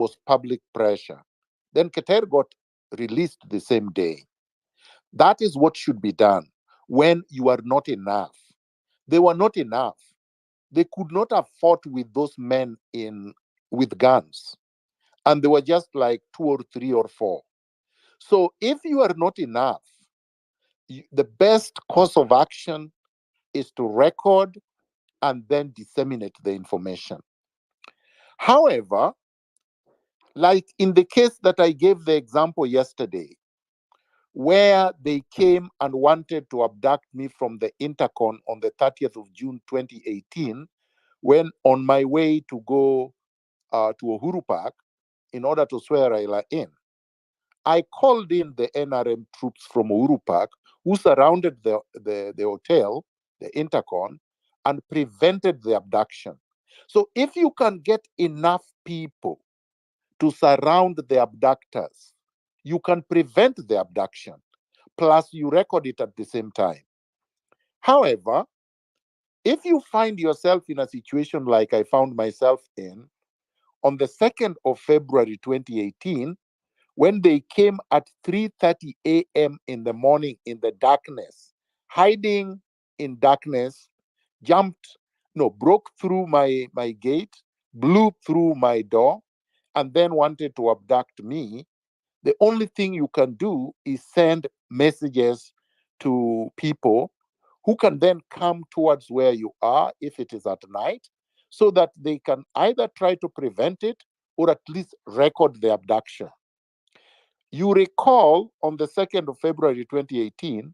was public pressure. Then Keter got released the same day. That is what should be done when you are not enough. They were not enough. They could not have fought with those men with guns. And they were just like 2 or 3 or 4. So if you are not enough, the best course of action is to record and then disseminate the information. However, like in the case that I gave the example yesterday, where they came and wanted to abduct me from the Intercon on the 30th of June 2018, when on my way to go to Uhuru Park in order to swear Raila in. I called in the NRM troops from Uhuru Park who surrounded the hotel, the Intercon, and prevented the abduction. So if you can get enough people to surround the abductors, you can prevent the abduction. Plus, you record it at the same time. However, if you find yourself in a situation like I found myself in, on the 2nd of February 2018, when they came at 3:30 a.m. in the morning in the darkness, hiding in darkness, broke through my gate, blew through my door, and then wanted to abduct me, the only thing you can do is send messages to people who can then come towards where you are if it is at night, so that they can either try to prevent it or at least record the abduction. You recall on the 2nd of February 2018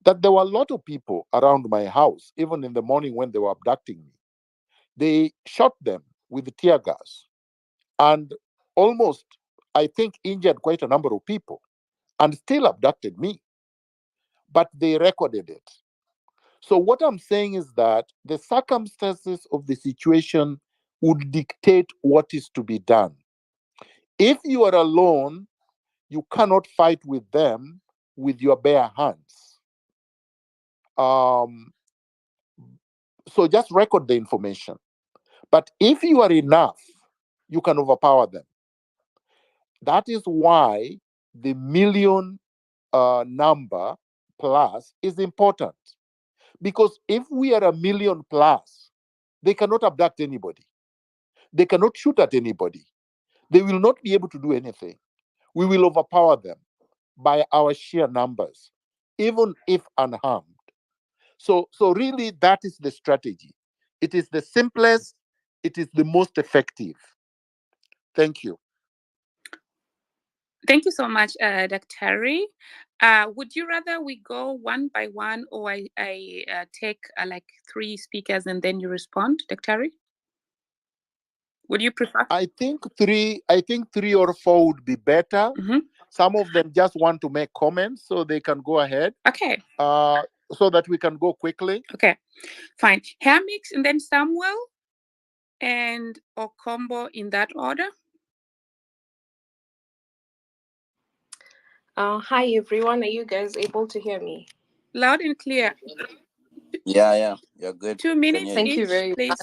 that there were a lot of people around my house, even in the morning when they were abducting me. They shot them with tear gas and almost, I think, injured quite a number of people and still abducted me. But they recorded it. So, what I'm saying is that the circumstances of the situation would dictate what is to be done. If you are alone, you cannot fight with them with your bare hands. So just record the information. But if you are enough, you can overpower them. That is why the million number plus is important. Because if we are a million plus, they cannot abduct anybody. They cannot shoot at anybody. They will not be able to do anything. We will overpower them by our sheer numbers, even if unharmed. So really, that is the strategy. It is the simplest. It is the most effective. Thank you. Thank you so much, Dr. Would you rather we go one by one, or I take like 3 speakers and then you respond, Dr. Would you prefer? I think three or four would be better. Mm-hmm. Some of them just want to make comments, so they can go ahead. Okay. So that we can go quickly. Okay, fine. Hamix and then Samuel and Okombo in that order. Hi everyone, are you guys able to hear me? Loud and clear. Yeah, you're good. 2 minutes. Thank you very much.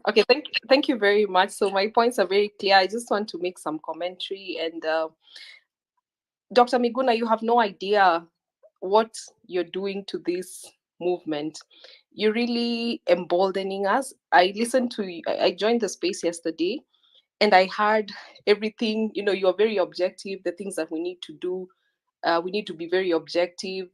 Okay, thank you very much. So my points are very clear. I just want to make some commentary. And Dr. Miguna, you have no idea what you're doing to this movement. You're really emboldening us. I joined the space yesterday and I heard everything. You're very objective, the things that we need to do. We need to be very objective.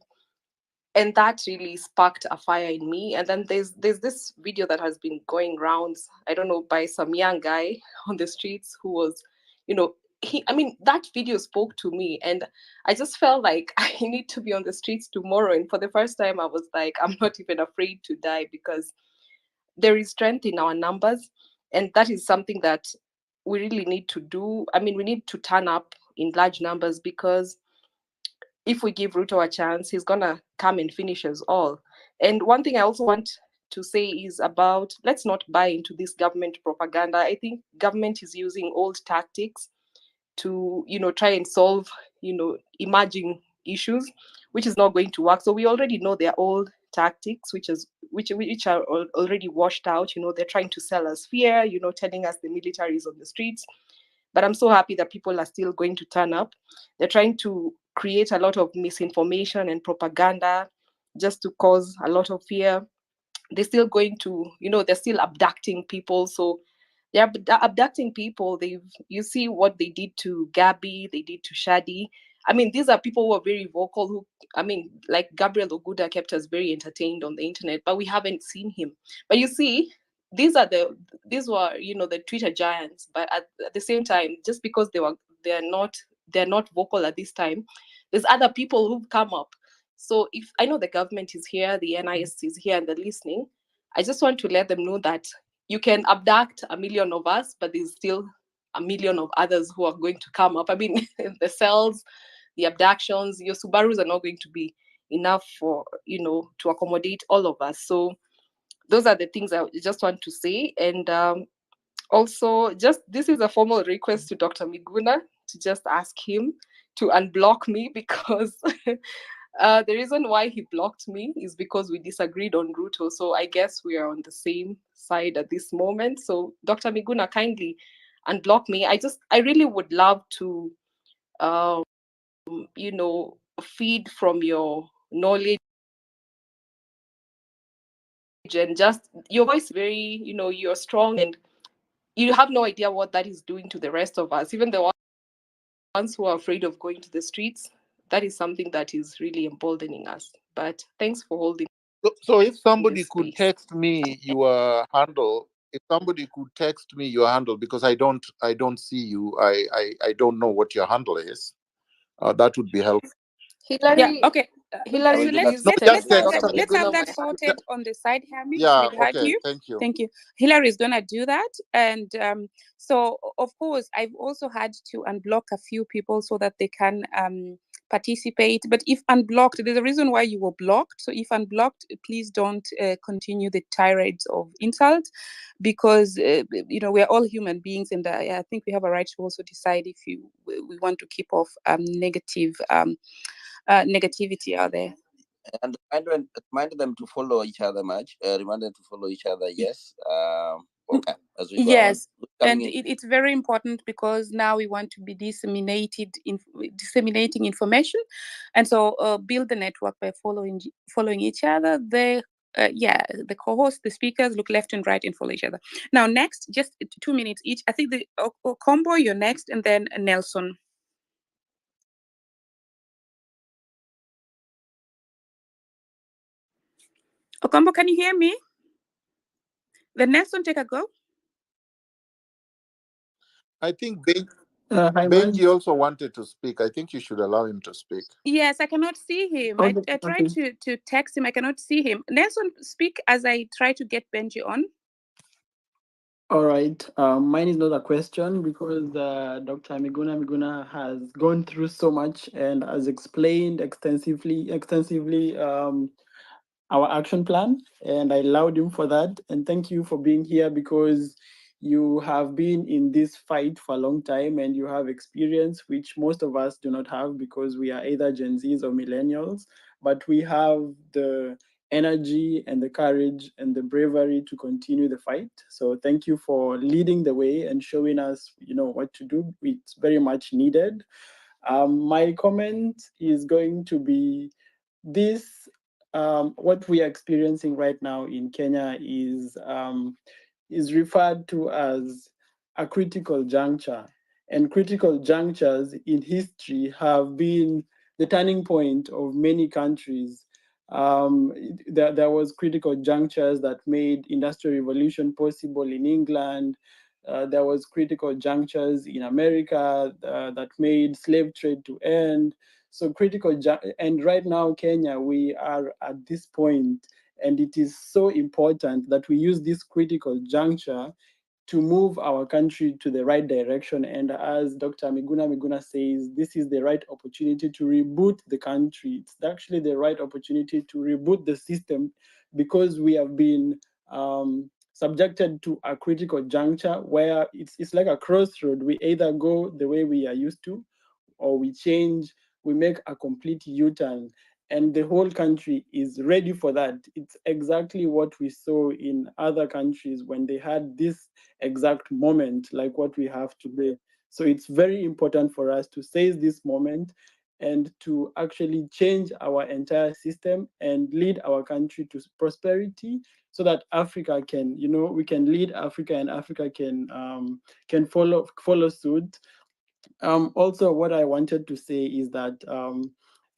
And that really sparked a fire in me. And then there's this video that has been going rounds, I don't know, by some young guy on the streets who was, that video spoke to me, and I just felt like I need to be on the streets tomorrow. And for the first time, I was like, I'm not even afraid to die, because there is strength in our numbers. And that is something that we really need to do. We need to turn up in large numbers, because if we give Ruto a chance, he's gonna come and finish us all. And one thing I also want to say is about, let's not buy into this government propaganda. I think government is using old tactics to, try and solve, emerging issues, which is not going to work. So we already know their old tactics, which are already washed out. They're trying to sell us fear, telling us the military is on the streets. But I'm so happy that people are still going to turn up. They're trying to create a lot of misinformation and propaganda just to cause a lot of fear. They're still going to, they're still abducting people. So they're abducting people. You see what they did to Gabby, they did to Shadi. I mean, these are people who are very vocal, like Gabriel Oguda kept us very entertained on the internet, but we haven't seen him. But you see, these were, the Twitter giants. But at the same time, just because they're not vocal at this time, there's other people who've come up. So if I know the government is here, the NIS is here and they're listening, I just want to let them know that you can abduct 1 million of us, but there's still 1 million of others who are going to come up. I mean, the cells, the abductions, your Subarus are not going to be enough for, to accommodate all of us. So those are the things I just want to say. And also, this is a formal request to Dr. Miguna to just ask him to unblock me, because the reason why he blocked me is because we disagreed on Ruto. So I guess we are on the same side at this moment. So Dr. Miguna, kindly unblock me. I really would love to, feed from your knowledge, and just your voice very, you're strong, and you have no idea what that is doing to the rest of us, even the ones who are afraid of going to the streets. That is something that is really emboldening us. But thanks for holding. So if somebody this could space. text me your handle, because I don't see you, I don't know what your handle is. That would be helpful. Hillary, Yeah, okay. Hillary, So please No, text just text Dr. me. let's have that Miguna. sorted on the side, Hamish. Yeah, We heard okay, you. thank you. Thank you. Hillary is gonna do that, and so of course I've also had to unblock a few people so that they can participate. But if unblocked, there's a reason why you were blocked. So if unblocked, please don't continue the tirades of insult, because we're all human beings, and I think we have a right to also decide if we want to keep off negative negativity out there. And remind them to follow each other much. Remind them to follow each other. Yes. Okay. As we go on. Yes, and it's very important, because now we want to be disseminating information, and so build the network by following each other. The co-hosts, the speakers, look left and right and follow each other. Now, next, just 2 minutes each. I think the combo, you're next, and then Nelson. Okombo, can you hear me? Then Nelson, take a go. I think Hi, Benji also wanted to speak. I think you should allow him to speak. Yes, I cannot see him. Okay, I tried to text him. I cannot see him. Nelson, speak as I try to get Benji on. All right. Mine is not a question, because Dr. Miguna has gone through so much and has explained extensively our action plan, and I allowed him for that. And thank you for being here, because you have been in this fight for a long time and you have experience which most of us do not have, because we are either Gen Zs or millennials, but we have the energy and the courage and the bravery to continue the fight. So thank you for leading the way and showing us, what to do. It's very much needed. My comment is going to be this. What we are experiencing right now in Kenya is referred to as a critical juncture. And critical junctures in history have been the turning point of many countries. There was critical junctures that made industrial revolution possible in England. There was critical junctures in America that made slave trade to end. So and right now, Kenya, we are at this point, and it is so important that we use this critical juncture to move our country to the right direction. And as Dr. Miguna says, this is the right opportunity to reboot the country. It's actually the right opportunity to reboot the system, because we have been subjected to a critical juncture where it's like a crossroad. We either go the way we are used to, or we change, we make a complete U-turn. And the whole country is ready for that. It's exactly what we saw in other countries when they had this exact moment, like what we have today. So it's very important for us to seize this moment and to actually change our entire system and lead our country to prosperity, so that Africa can, we can lead Africa, and Africa can follow suit. Also, what I wanted to say is that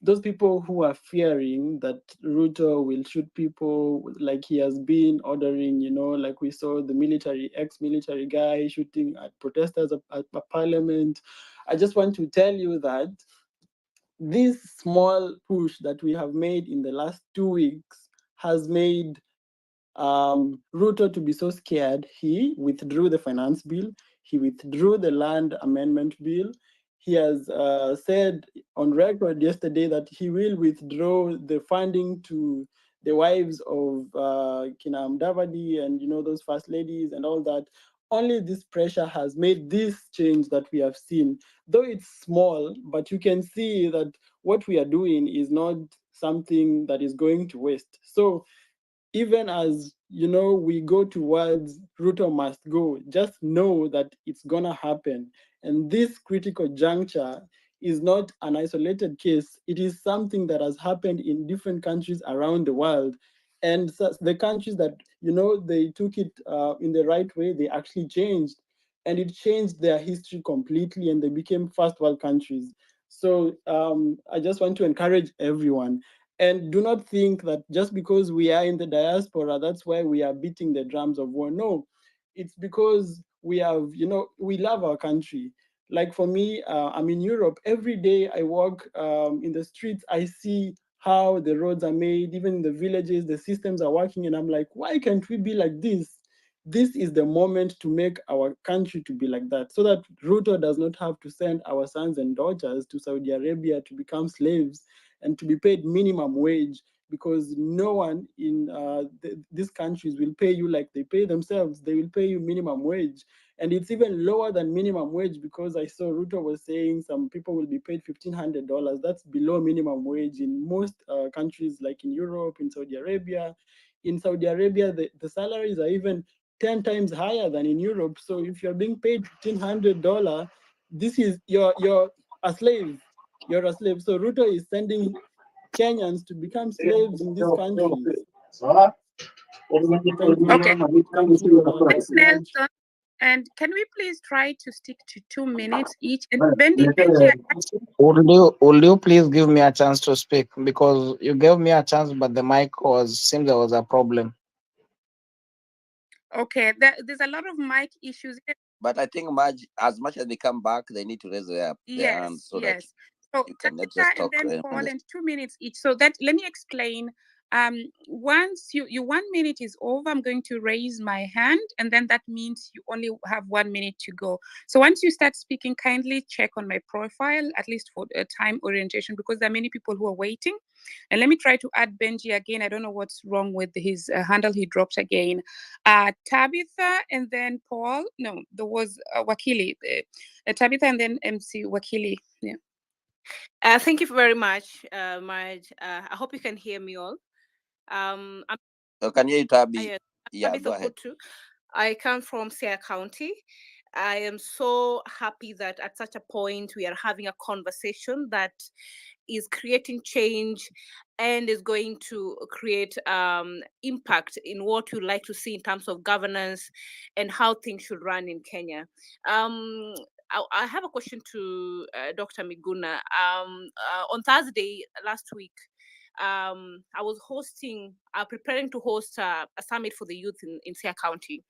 those people who are fearing that Ruto will shoot people like he has been ordering, like we saw the ex-military guy shooting at protesters at parliament. I just want to tell you that this small push that we have made in the last 2 weeks has made Ruto to be so scared. He withdrew the finance bill. He withdrew the land amendment bill. He has said on record yesterday that he will withdraw the funding to the wives of Kinam Davadi and those first ladies and all that. Only this pressure has made this change that we have seen. Though it's small, but you can see that what we are doing is not something that is going to waste. So even as we go towards Ruto must go, just know that it's gonna happen. And this critical juncture is not an isolated case. It is something that has happened in different countries around the world. And so the countries that they took it in the right way, they actually changed, and it changed their history completely, and they became first world countries. So I just want to encourage everyone, and do not think that just because we are in the diaspora, that's why we are beating the drums of war. No, it's because we have, we love our country. Like for me, I'm in Europe. Every day I walk in the streets, I see how the roads are made, even in the villages, the systems are working. And I'm like, why can't we be like this? This is the moment to make our country to be like that, so that Ruto does not have to send our sons and daughters to Saudi Arabia to become slaves and to be paid minimum wage, because no one in these countries will pay you like they pay themselves. They will pay you minimum wage. And it's even lower than minimum wage, because I saw Ruto was saying some people will be paid $1,500. That's below minimum wage in most countries, like in Europe, in Saudi Arabia. In Saudi Arabia, the salaries are even 10 times higher than in Europe. So if you're being paid $1,500, this is you're a slave. You're a slave. So Ruto is sending Kenyans to become slaves in these countries. Thank you. Okay. Thank you. Thanks, Nelson. And can we please try to stick to 2 minutes each? And Benji, Will you please give me a chance to speak, because you gave me a chance, but the mic seems there was a problem. okay, there's a lot of mic issues. But I think as much as they come back, they need to raise their hand so that so you can not Tabitha just and talk. then Paul, and 2 minutes each. So that, let me explain. Once you 1 minute is over, I'm going to raise my hand, and then that means you only have 1 minute to go. So once you start speaking, kindly check on my profile, at least for time orientation, because there are many people who are waiting. And let me try to add Benji again. I don't know what's wrong with his handle. He dropped again. Tabitha and then Paul. No, there was Wakili. Tabitha and then MC Wakili. Yeah. Thank you very much, Marge. I hope you can hear me all. Can you hear you, Tabi? Yeah, go ahead. I come from Siaya County. I am so happy that at such a point we are having a conversation that is creating change and is going to create impact in what you like to see in terms of governance and how things should run in Kenya. I have a question to Dr. Miguna. On Thursday last week, I was preparing to host a summit for the youth in Siaya County.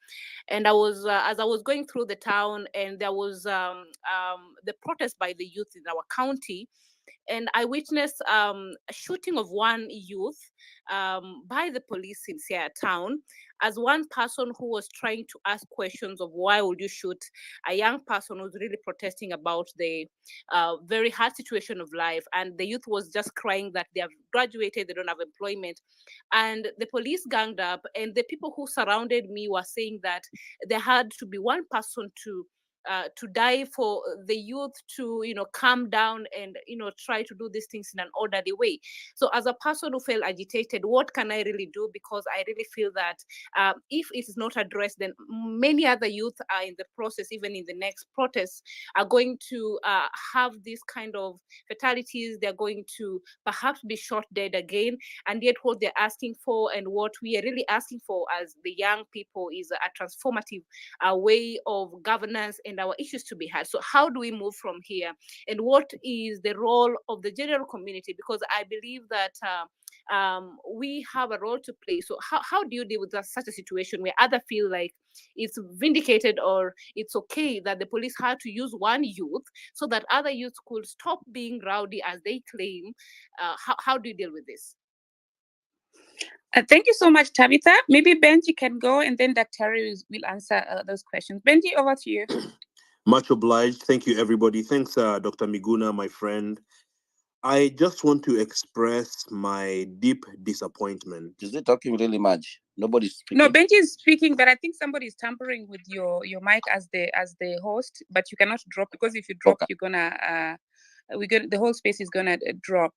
And I was, as I was going through the town, and there was the protest by the youth in our county, and I witnessed a shooting of one youth by the police in Siaya town, as one person who was trying to ask questions of why would you shoot a young person who was really protesting about the very hard situation of life, and the youth was just crying that they have graduated, they don't have employment, and the police ganged up, and the people who surrounded me were saying that there had to be one person to to die for the youth to, calm down and, try to do these things in an orderly way. So as a person who felt agitated, what can I really do? Because I really feel that if it is not addressed, then many other youth are in the process, even in the next protests, are going to have this kind of fatalities. They're going to perhaps be shot dead again. And yet what they're asking for, and what we are really asking for as the young people, is a transformative way of governance and our issues to be heard. So how do we move from here? And what is the role of the general community? Because I believe that we have a role to play. So how do you deal with such a situation where others feel like it's vindicated or it's okay that the police had to use one youth so that other youths could stop being rowdy as they claim? How do you deal with this? Thank you so much, Tabitha. Maybe Benji can go, and then Dr. will answer those questions. Benji, over to you. Much obliged. Thank you, everybody. Thanks, Dr. Miguna, my friend. I just want to express my deep disappointment. Is it talking really much? Nobody's speaking. No, Benji is speaking, but I think somebody is tampering with your mic as the host. But you cannot drop, because if you drop, you're gonna the whole space is gonna drop.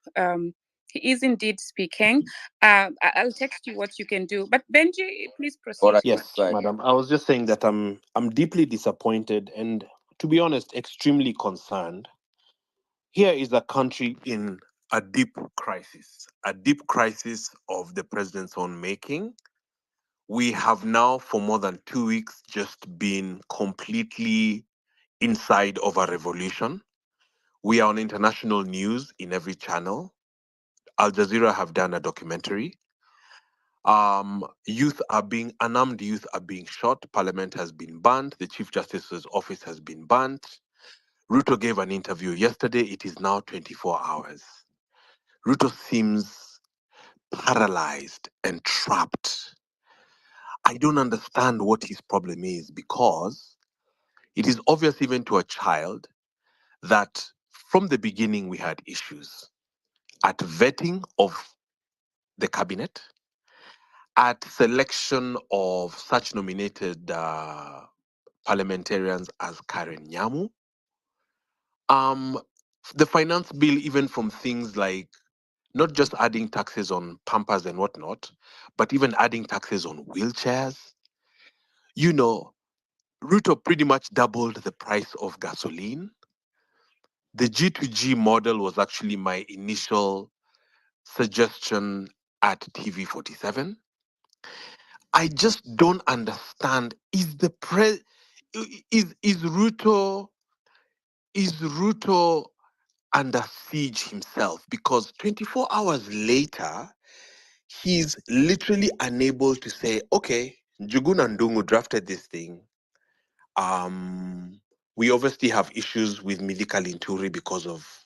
He is indeed speaking. I'll text you what you can do. But Benji, please proceed. Yes, madam. I was just saying that I'm deeply disappointed and, to be honest, extremely concerned. Here is a country in a deep crisis of the president's own making. We have now, for more than 2 weeks, just been completely inside of a revolution. We are on international news in every channel. Al Jazeera have done a documentary. Unarmed youth are being shot. Parliament has been banned. The Chief Justice's office has been banned. Ruto gave an interview yesterday. It is now 24 hours. Ruto seems paralyzed and trapped. I don't understand what his problem is, because it is obvious even to a child that from the beginning we had issues at vetting of the cabinet, at selection of such nominated parliamentarians as Karen Nyamu. The finance bill, even from things like not just adding taxes on Pampers and whatnot, but even adding taxes on wheelchairs. Ruto pretty much doubled the price of gasoline. The G2G model was actually my initial suggestion at TV47. I just don't understand. Is Ruto under siege himself? Because 24 hours later, he's literally unable to say, okay, Njuguna Ndungu drafted this thing. We obviously have issues with Midika Linturi because of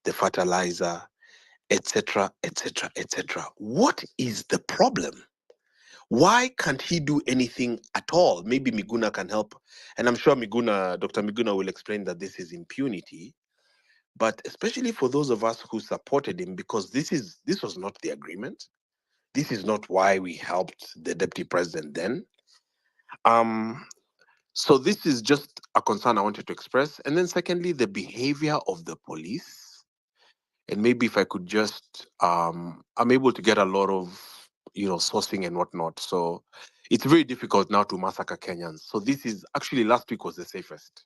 the fertilizer, etc., etc., etc. What is the problem? Why can't he do anything at all? Maybe Miguna can help. And I'm sure Dr. Miguna will explain that this is impunity. But especially for those of us who supported him, because this was not the agreement. This is not why we helped the deputy president then. So this is just a concern I wanted to express. And then secondly, the behavior of the police. And maybe if I could just, I'm able to get a lot of, sourcing and whatnot. So it's very difficult now to massacre Kenyans. So this is actually, last week was the safest,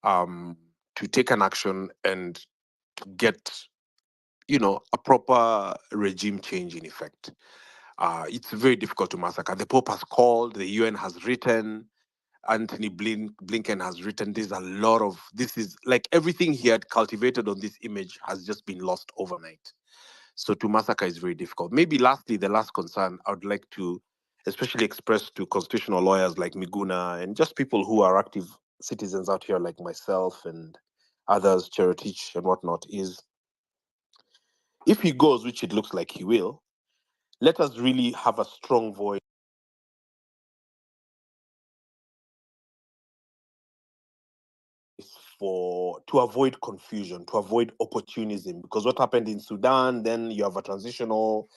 to take an action and to get, a proper regime change in effect. It's very difficult to massacre. The Pope has called, the UN has written, Anthony Blinken has written. This is like everything he had cultivated on this image has just been lost overnight. So to massacre is very difficult. Maybe lastly, the last concern I would like to especially express to constitutional lawyers like Miguna and just people who are active citizens out here like myself and others, Cheretich and whatnot, is if he goes, which it looks like he will, let us really have a strong voice to avoid confusion, to avoid opportunism. Because what happened in Sudan, then you have a transitional,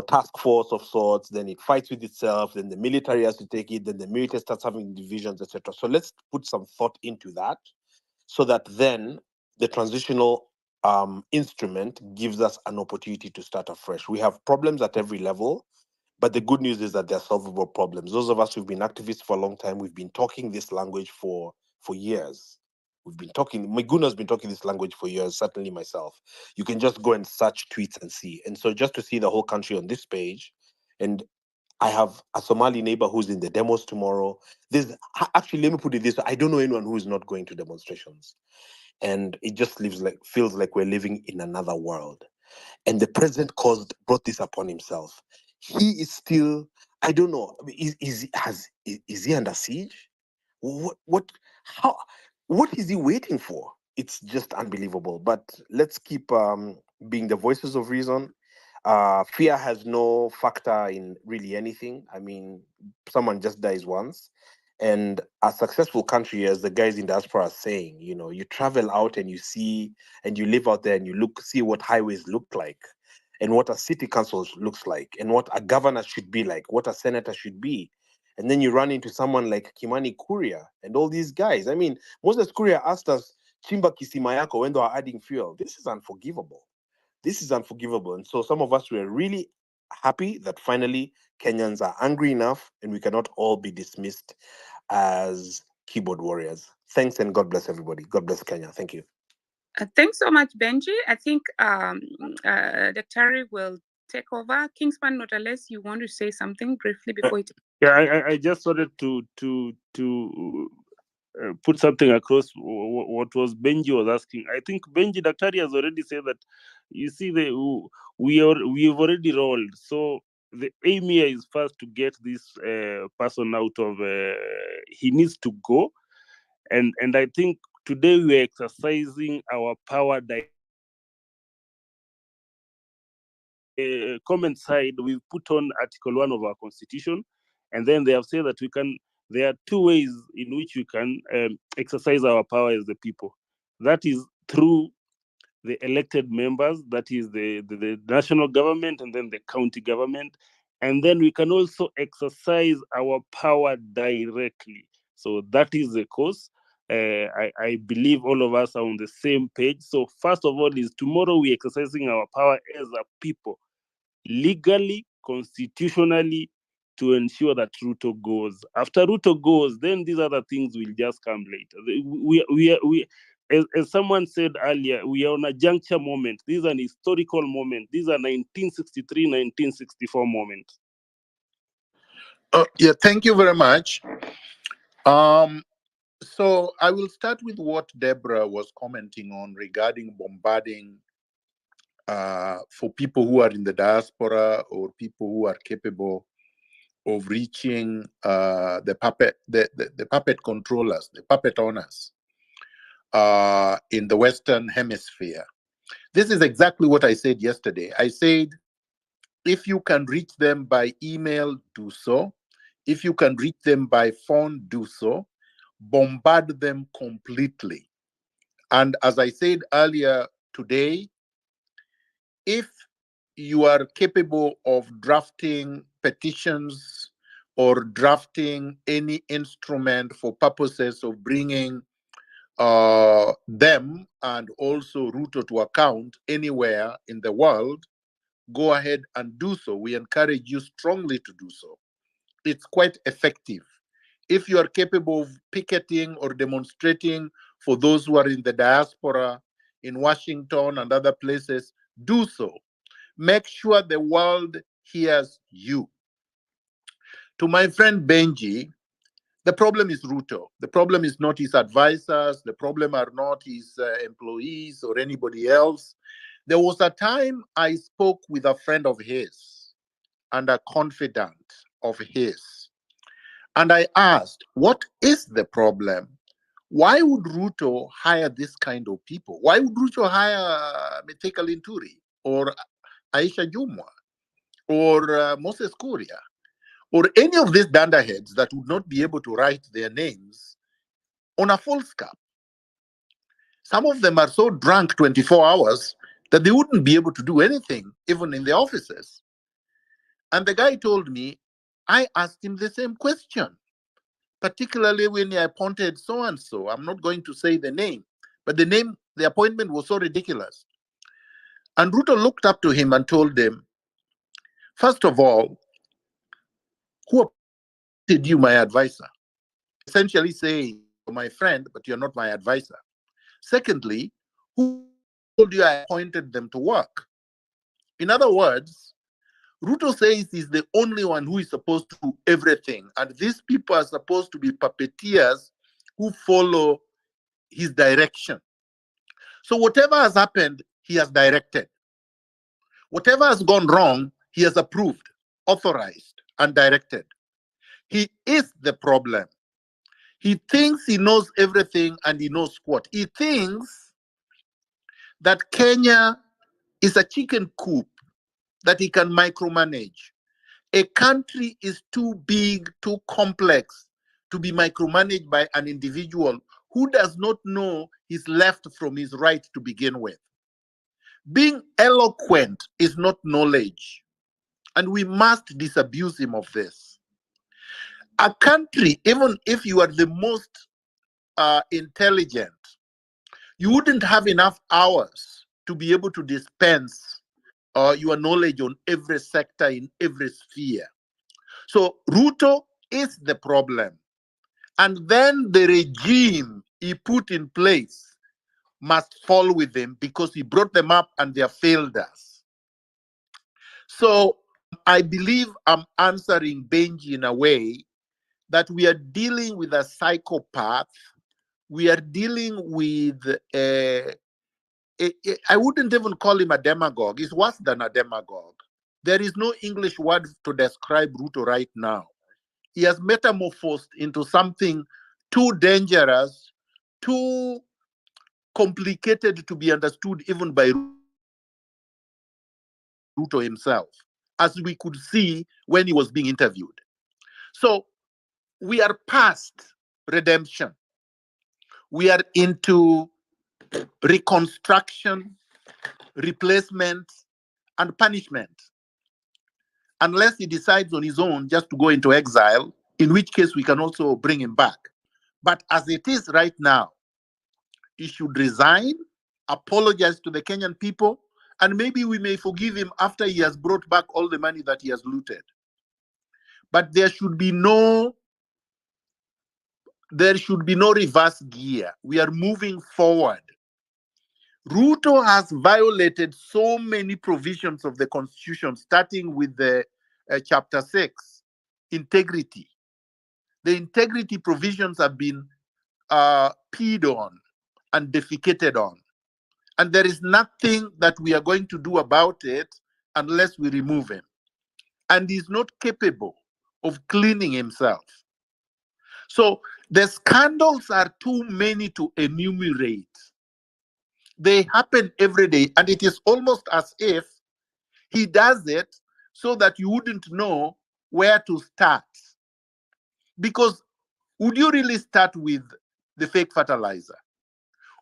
task force of sorts, then it fights with itself, then the military has to take it, then the military starts having divisions, etc. So let's put some thought into that so that then the transitional instrument gives us an opportunity to start afresh. We have problems at every level, but the good news is that they're solvable problems. Those of us who've been activists for a long time, we've been talking this language for years. Miguna's been talking this language for years, certainly myself. You can just go and search tweets and see. And so just to see the whole country on this page, and I have a Somali neighbor who's in the demos tomorrow. Actually, let me put it this way, I don't know anyone who is not going to demonstrations. And it just feels like we're living in another world. And the president brought this upon himself. He is still, I don't know, is he under siege? What is he waiting for? It's just unbelievable. But let's keep being the voices of reason. Fear has no factor in really anything. I mean, someone just dies once. And a successful country, as the guys in diaspora are saying, you travel out and you see, and you live out there and you see what highways look like, and what a city council looks like, and what a governor should be like, what a senator should be. And then you run into someone like Kimani Kuria and all these guys. I mean, Moses Kuria asked us, Chimba Kisimayako, when they are adding fuel. This is unforgivable. This is unforgivable. And so some of us were really happy that finally Kenyans are angry enough and we cannot all be dismissed as keyboard warriors. Thanks and God bless everybody. God bless Kenya. Thank you. Thanks so much, Benji. I think Dr. will take over. Kingsman, not unless you want to say something briefly before it. Yeah, I just wanted to put something across what was Benji was asking. I think Benji Daktari has already said that, you see, we've already rolled. So the aim here is first to get this person out of, he needs to go. And I think today we're exercising our power. Comment side, we've put on Article 1 of our Constitution, and then they have said that there are two ways in which we can exercise our power as the people. That is through the elected members, that is the national government, and then the county government. And then we can also exercise our power directly. So that is the course. I believe all of us are on the same page. So first of all is tomorrow we're exercising our power as a people, legally, constitutionally, to ensure that Ruto goes. After Ruto goes, then these other things will just come later. As someone said earlier, we are on a juncture moment. This is an historical moment. These are 1963, 1964 moments. Yeah, thank you very much. So I will start with what Deborah was commenting on regarding bombarding for people who are in the diaspora or people who are capable of reaching the puppet controllers, the puppet owners in the Western Hemisphere. This is exactly what I said yesterday. I said, if you can reach them by email, do so. If you can reach them by phone, do so. Bombard them completely. And as I said earlier today, if you are capable of drafting petitions or drafting any instrument for purposes of bringing them and also Ruto to account anywhere in the world, go ahead and do so. We encourage you strongly to do so. It's quite effective. If you are capable of picketing or demonstrating for those who are in the diaspora in Washington and other places, do so. Make sure the world hears you. To my friend Benji, the problem is Ruto. The problem is not his advisors. The problem are not his employees or anybody else. There was a time I spoke with a friend of his and a confidant of his. And I asked, what is the problem? Why would Ruto hire this kind of people? Why would Ruto hire Mithika Linturi or Aisha Jumwa or Moses Kuria or any of these dunderheads that would not be able to write their names on a false cap? Some of them are so drunk 24 hours that they wouldn't be able to do anything, even in the offices. And the guy told me, I asked him the same question, particularly when he appointed so and so. I'm not going to say the name, but the appointment was so ridiculous. And Ruto looked up to him and told him, first of all, who appointed you my advisor? Essentially saying, you're my friend, but you're not my advisor. Secondly, who told you I appointed them to work? In other words, Ruto says he's the only one who is supposed to do everything. And these people are supposed to be puppeteers who follow his direction. So whatever has happened, he has directed. Whatever has gone wrong, he has approved, authorized, and directed. He is the problem. He thinks he knows everything and he knows squat. He thinks that Kenya is a chicken coop that he can micromanage. A country is too big, too complex to be micromanaged by an individual who does not know his left from his right to begin with. Being eloquent is not knowledge, and we must disabuse him of this. A country, even if you are the most intelligent, you wouldn't have enough hours to be able to dispense your knowledge on every sector in every sphere. So Ruto is the problem. And then the regime he put in place must fall with him because he brought them up and they have failed us. So I believe I'm answering Benji in a way that we are dealing with a psychopath. We are dealing with I wouldn't even call him a demagogue. He's worse than a demagogue. There is no English word to describe Ruto right now. He has metamorphosed into something too dangerous, too complicated to be understood even by Ruto himself, as we could see when he was being interviewed. So we are past redemption. We are into reconstruction, replacement, and punishment. Unless he decides on his own just to go into exile, in which case we can also bring him back. But as it is right now, he should resign, apologize to the Kenyan people, and maybe we may forgive him after he has brought back all the money that he has looted. But there should be no reverse gear. We are moving forward. Ruto has violated so many provisions of the Constitution, starting with the Chapter 6, integrity. The integrity provisions have been peed on and defecated on. And there is nothing that we are going to do about it unless we remove him. And he's not capable of cleaning himself. So the scandals are too many to enumerate. They happen every day, and it is almost as if he does it so that you wouldn't know where to start. Because would you really start with the fake fertilizer?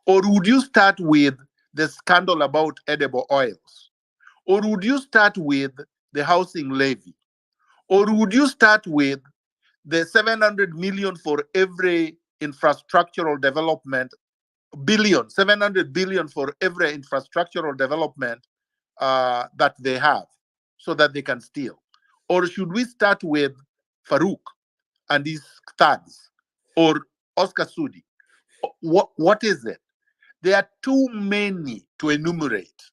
Or would you start with the scandal about edible oils? Or would you start with the housing levy? Or would you start with the 700 million for every infrastructural development, 700 billion for every infrastructural development that they have so that they can steal? Or should we start with Farouk and his thugs, or Oscar Sudi? What is it? There are too many to enumerate.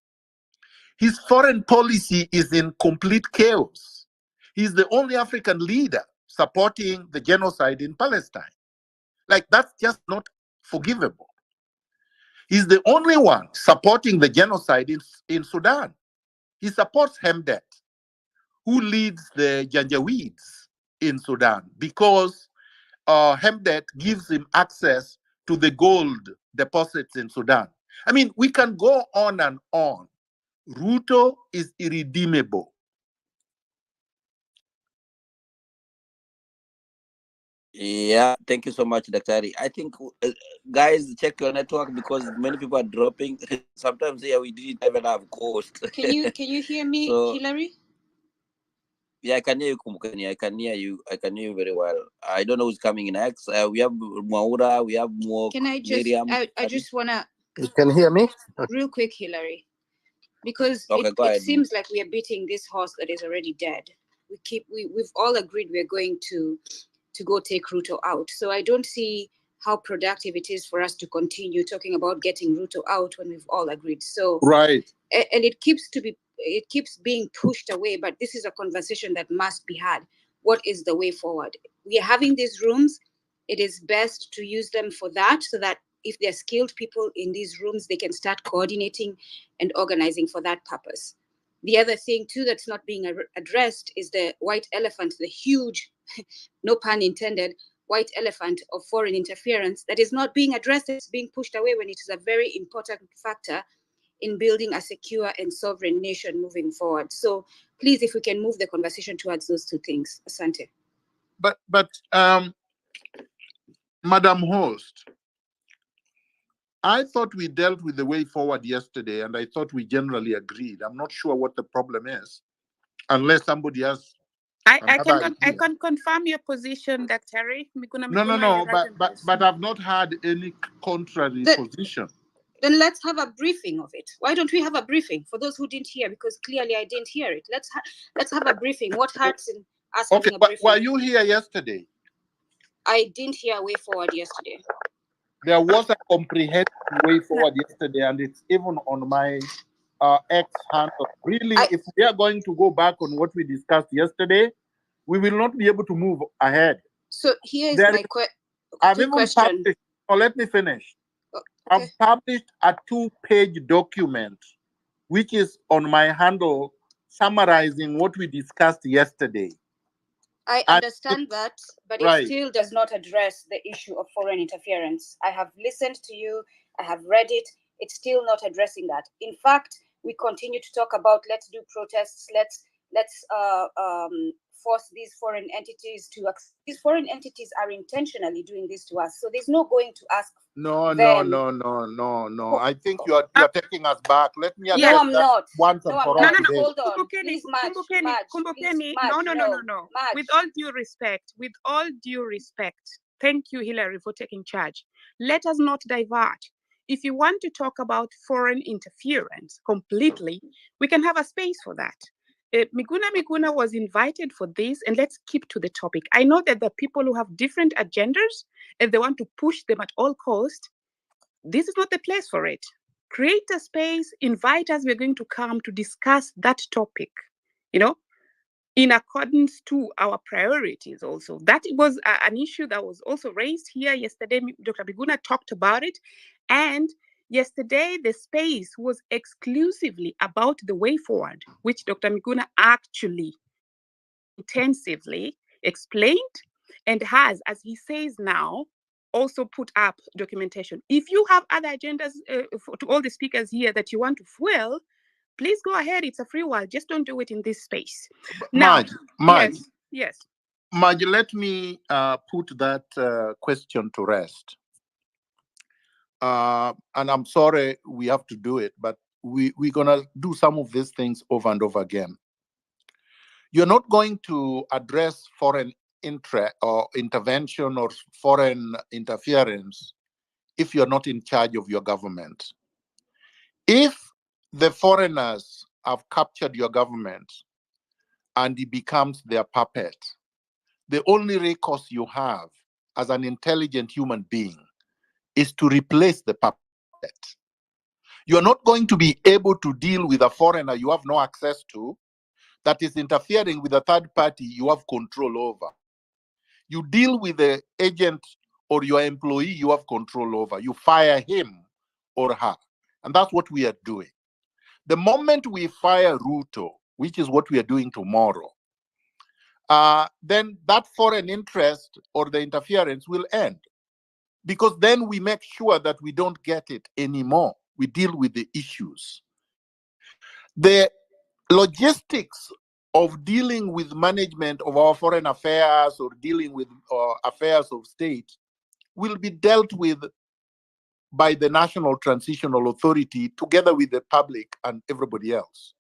His foreign policy is in complete chaos. He's the only African leader supporting the genocide in Palestine. Like, that's just not forgivable. He's the only one supporting the genocide in Sudan. He supports Hemdet, who leads the Janjaweeds in Sudan, because Hemdet gives him access to the gold deposits in Sudan. I mean, we can go on and on. Ruto is irredeemable. Yeah, thank you so much, Daktari. I think, guys, check your network because many people are dropping. Sometimes here we didn't even have cost. Can you hear me, So, Hillary? Yeah, I can hear you, Kumukani. I can hear you. I can hear you very well. I don't know who's coming next. We have Maura. We have Mo. Can I just? Miriam. I just wanna You can hear me? real quick, Hillary, because Okay, go it ahead. seems like we are beating this horse that is already dead. We've all agreed we're going to go take Ruto out. So I don't see how productive it is for us to continue talking about getting Ruto out when we've all agreed. So Right. And it keeps being pushed away, but this is a conversation that must be had. What is the way forward? We are having these rooms. It is best to use them for that, so that if there are skilled people in these rooms, they can start coordinating and organizing for that purpose. The other thing too that's not being addressed is the white elephant, the huge, no pun intended, white elephant of foreign interference that is not being addressed. It's being pushed away when it is a very important factor in building a secure and sovereign nation moving forward. So please, if we can move the conversation towards those two things. Asante. But Madam Host, I thought we dealt with the way forward yesterday, and I thought we generally agreed. I'm not sure what the problem is, unless somebody has I another idea. can confirm your position, Dr. Miguna No, Miguna. but I've not had any contrary position. Then let's have a briefing of it. Why don't we have a briefing for those who didn't hear? Because clearly I didn't hear it. Let's have a briefing. What hurts in us having a briefing? Were you here yesterday? I didn't hear a way forward yesterday. There was a comprehensive way forward yesterday, and it's even on my X handle. Really, if we are going to go back on what we discussed yesterday, we will not be able to move ahead. So here is my question. Let me finish. Okay. I've published a 2-page document, which is on my handle, summarizing what we discussed yesterday. I understand that, but it still does not address the issue of foreign interference. I have listened to you. I have read it. It's still not addressing that. In fact, we continue to talk about let's do protests. Let's force these foreign entities to. These foreign entities are intentionally doing this to us. So there's no going to ask. No. I think you are taking us back. Let me address I'm that not. once and for all. No, hold on. Please, Kumbukeni. No. With all due respect, thank you, Hillary, for taking charge. Let us not divert. If you want to talk about foreign interference completely, we can have a space for that. Miguna was invited for this, and let's keep to the topic. I know that there are people who have different agendas, and they want to push them at all costs. This is not the place for it. Create a space, invite us, we're going to come to discuss that topic, in accordance to our priorities also. That was an issue that was also raised here yesterday. Dr. Miguna talked about it, and yesterday, the space was exclusively about the way forward, which Dr. Miguna actually intensively explained and has, as he says now, also put up documentation. If you have other agendas to all the speakers here that you want to fuel, please go ahead. It's a free world. Just don't do it in this space. Now, Marge, yes. Marge, let me put that question to rest. And I'm sorry we have to do it, but we're going to do some of these things over and over again. You're not going to address foreign intervention or foreign interference if you're not in charge of your government. If the foreigners have captured your government and it becomes their puppet, the only recourse you have as an intelligent human being is to replace the puppet. You're not going to be able to deal with a foreigner you have no access to that is interfering with a third party you have control over. You deal with the agent or your employee you have control over. You fire him or her. And that's what we are doing. The moment we fire Ruto, which is what we are doing tomorrow, then that foreign interest or the interference will end. Because then we make sure that we don't get it anymore. We deal with the issues. The logistics of dealing with management of our foreign affairs or dealing with affairs of state will be dealt with by the National Transitional Authority together with the public and everybody else.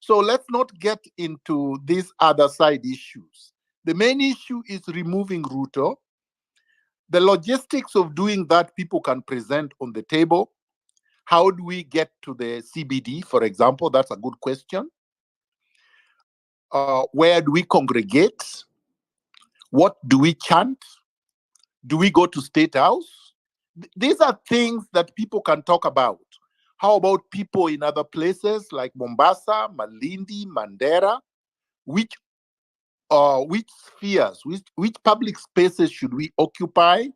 So let's not get into these other side issues. The main issue is removing Ruto. The logistics of doing that, people can present on the table. How do we get to the CBD, for example? That's a good question. Where do we congregate? What do we chant? Do we go to State House? These are things that people can talk about. How about people in other places like Mombasa, Malindi, Mandera? Which spheres, which public spaces should we occupy?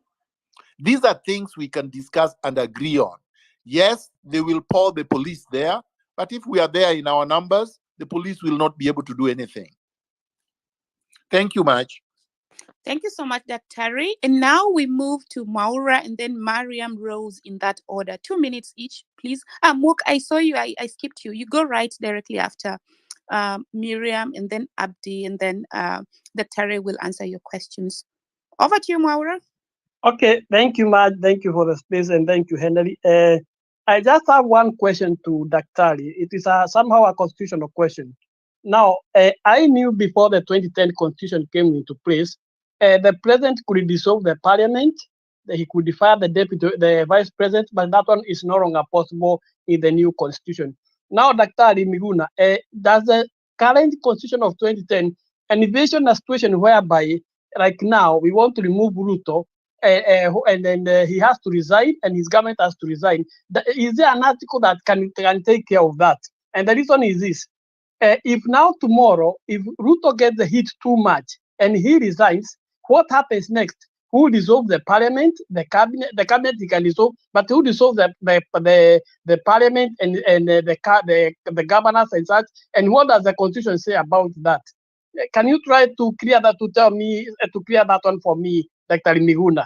These are things we can discuss and agree on. Yes, they will pour the police there, but if we are there in our numbers, the police will not be able to do anything. Thank you much. Thank you so much, Daktari. And now we move to Maura and then Mariam Rose in that order. 2 minutes each, please. Mook, I saw you. I skipped you. You go right directly after Miriam and then Abdi and then Daktari will answer your questions. Over to you, Maura. Okay, thank you, Maj. Thank you for the space and thank you, Henry. I just have one question to Daktari. It is somehow a constitutional question. Now, I knew before the 2010 constitution came into place, the president could dissolve the parliament, that he could fire the vice president, but that one is no longer possible in the new constitution. Now, Daktari Miguna, does the current constitution of 2010 envision a situation whereby, like now, we want to remove Ruto, and then he has to resign, and his government has to resign? Is there an article that can take care of that? And the reason is this: if now tomorrow, if Ruto gets the heat too much and he resigns, what happens next? Who dissolve the parliament, the cabinet? The cabinet he can dissolve, but who dissolve the parliament and the governors and such? And what does the constitution say about that? Can you try to clear that, to tell me, to clear that one for me, Dr. Miguna?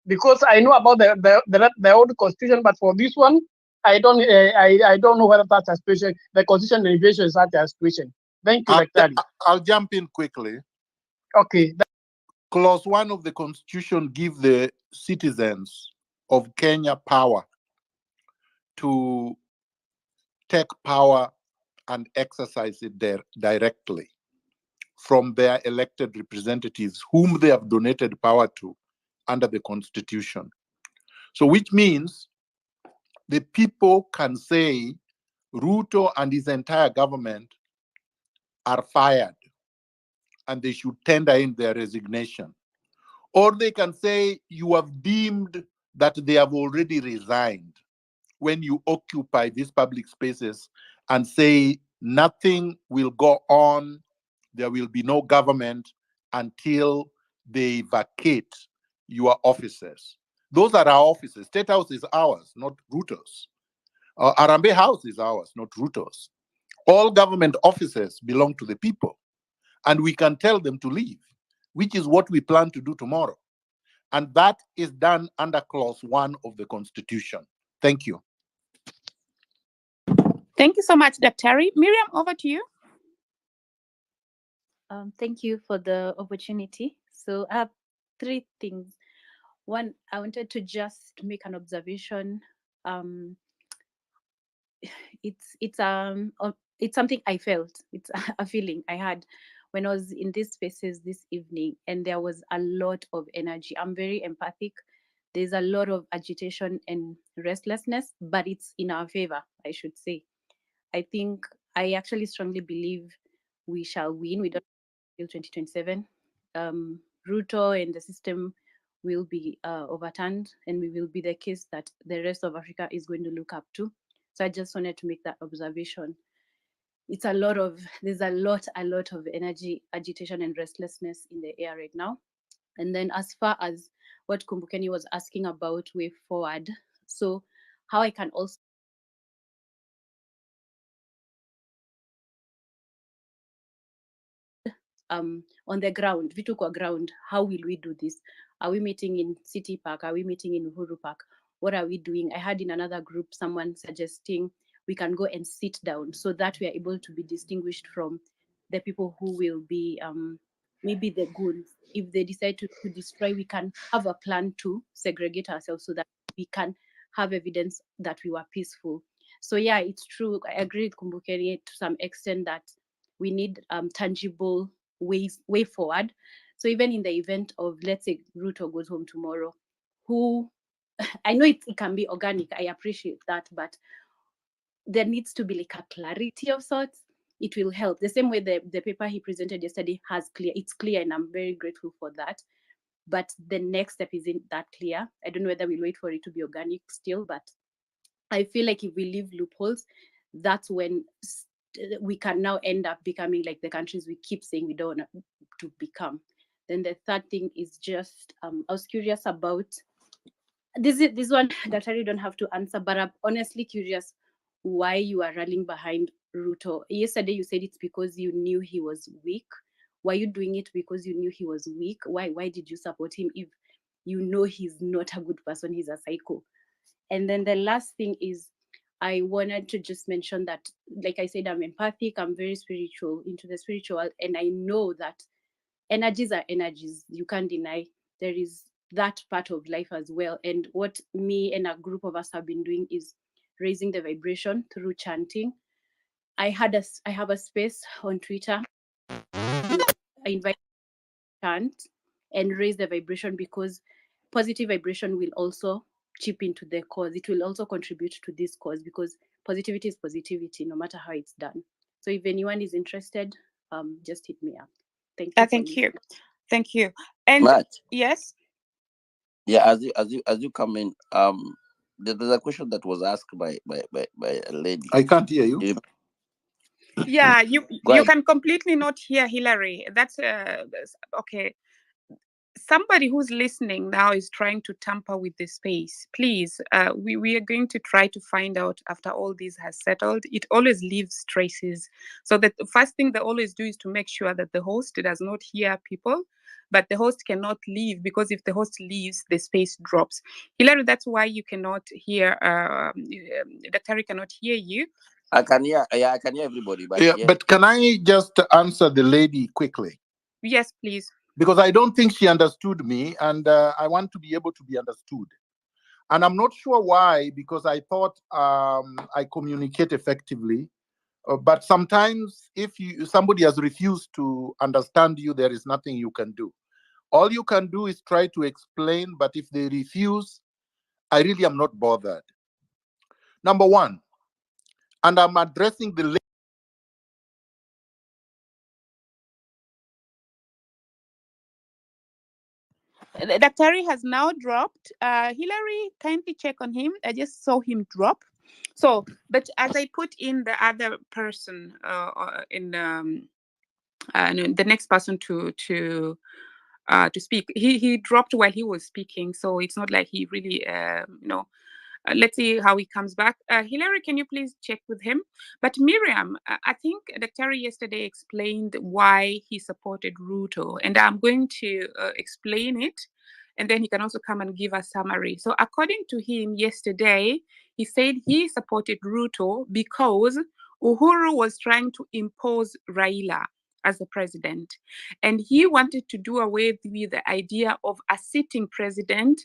Because I know about the old constitution, but for this one, I don't know whether that's a situation. The constitution revision is such a situation. Thank you, Dr. I'll jump in quickly. Okay. Clause 1 of the Constitution gives the citizens of Kenya power to take power and exercise it there directly from their elected representatives, whom they have donated power to under the Constitution. So which means the people can say Ruto and his entire government are fired and they should tender in their resignation. Or they can say you have deemed that they have already resigned when you occupy these public spaces and say nothing will go on, there will be no government until they vacate your offices. Those are our offices. State House is ours, not Ruto's. Arambe House is ours, not Ruto's. All government offices belong to the people, and we can tell them to leave, which is what we plan to do tomorrow. And that is done under clause 1 of the Constitution. Thank you. Thank you so much, Daktari. Miriam, over to you. Thank you for the opportunity. So I have 3 things. One, I wanted to just make an observation. It's something I felt. It's a feeling I had when I was in these spaces this evening, and there was a lot of energy. I'm very empathic. There's a lot of agitation and restlessness, but it's in our favor, I should say. I actually strongly believe we shall win. We don't till 2027. Ruto and the system will be overturned, and we will be the case that the rest of Africa is going to look up to. So I just wanted to make that observation. There's a lot of energy, agitation, and restlessness in the air right now. And then as far as what Kumbukeni was asking about way forward, so how I can also on the ground, vitu kwa ground, how will we do this? Are we meeting in City Park? Are we meeting in Uhuru Park? What are we doing? I had in another group someone suggesting we can go and sit down so that we are able to be distinguished from the people who will be maybe the goons. If they decide to destroy, we can have a plan to segregate ourselves so that we can have evidence that we were peaceful. So yeah, it's true. I agree with Kumbukeri to some extent that we need tangible way forward. So even in the event of, let's say, Ruto goes home tomorrow, who I know it can be organic, I appreciate that, but there needs to be like a clarity of sorts. It will help. The same way the paper he presented yesterday it's clear, and I'm very grateful for that. But the next step isn't that clear. I don't know whether we'll wait for it to be organic still, but I feel like if we leave loopholes, that's when we can now end up becoming like the countries we keep saying we don't want to become. Then the third thing is just, I was curious about, this one that I don't have to answer, but I'm honestly curious why you are rallying behind Ruto. Yesterday you said it's because you knew he was weak. Were you doing it because you knew he was weak? Why did you support him if you know he's not a good person, he's a psycho? And then the last thing is, I wanted to just mention that, like I said, I'm empathic, I'm very spiritual, into the spiritual, and I know that energies are energies. You can't deny there is that part of life as well. And what me and a group of us have been doing is raising the vibration through chanting. I have a space on Twitter. I invite chant and raise the vibration, because positive vibration will also chip into the cause. It will also contribute to this cause, because positivity is positivity, no matter how it's done. So if anyone is interested, just hit me up. Thank you. Thank you. And Matt, yes. yeah, as you come in, there's a question that was asked by a lady. I can't hear you. Yeah, you Go ahead. can completely not hear Hillary. That's okay. Somebody who's listening now is trying to tamper with the space. Please, we are going to try to find out after all this has settled. It always leaves traces. So that the first thing they always do is to make sure that the host does not hear people, but the host cannot leave, because if the host leaves, the space drops. Hillary, that's why you cannot hear, Dr. cannot hear you. I can hear everybody, but But can I just answer the lady quickly? Yes, please. Because I don't think she understood me, and I want to be able to be understood. And I'm not sure why, because I thought I communicate effectively. But sometimes if somebody has refused to understand you, there is nothing you can do. All you can do is try to explain, but if they refuse, I really am not bothered. Number one, and I'm addressing the Dr. has now dropped. Hillary, kindly check on him. I just saw him drop. So, but as I put in the other person in the next person to speak, he dropped while he was speaking. So it's not like he really let's see how he comes back. Hillary, can you please check with him? But Miriam, I think Dr. yesterday explained why he supported Ruto, and I'm going to explain it, and then he can also come and give a summary. So according to him yesterday, he said he supported Ruto because Uhuru was trying to impose Raila as the president, and he wanted to do away with the idea of a sitting president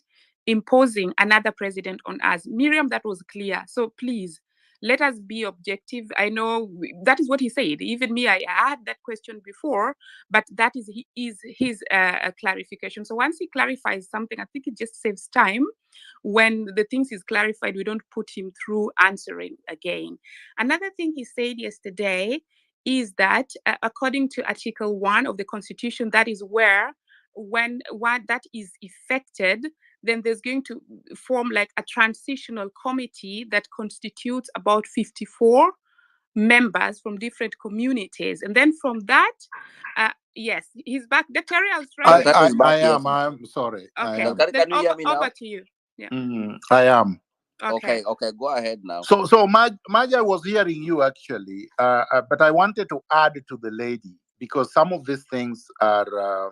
imposing another president on us. Miriam, that was clear. So please, let us be objective. I know that is what he said. Even me, I had that question before, but that is his clarification. So once he clarifies something, I think it just saves time. When the things is clarified, we don't put him through answering again. Another thing he said yesterday is that according to Article 1 of the Constitution, that is where when that is effected, then there's going to form like a transitional committee that constitutes about 54 members from different communities. And then from that, yes, he's back. Dr. I was trying I'm sorry. Okay, can you hear me now? Over to you. Yeah. I am. Okay, go ahead now. So Maja was hearing you actually, but I wanted to add to the lady, because some of these things are,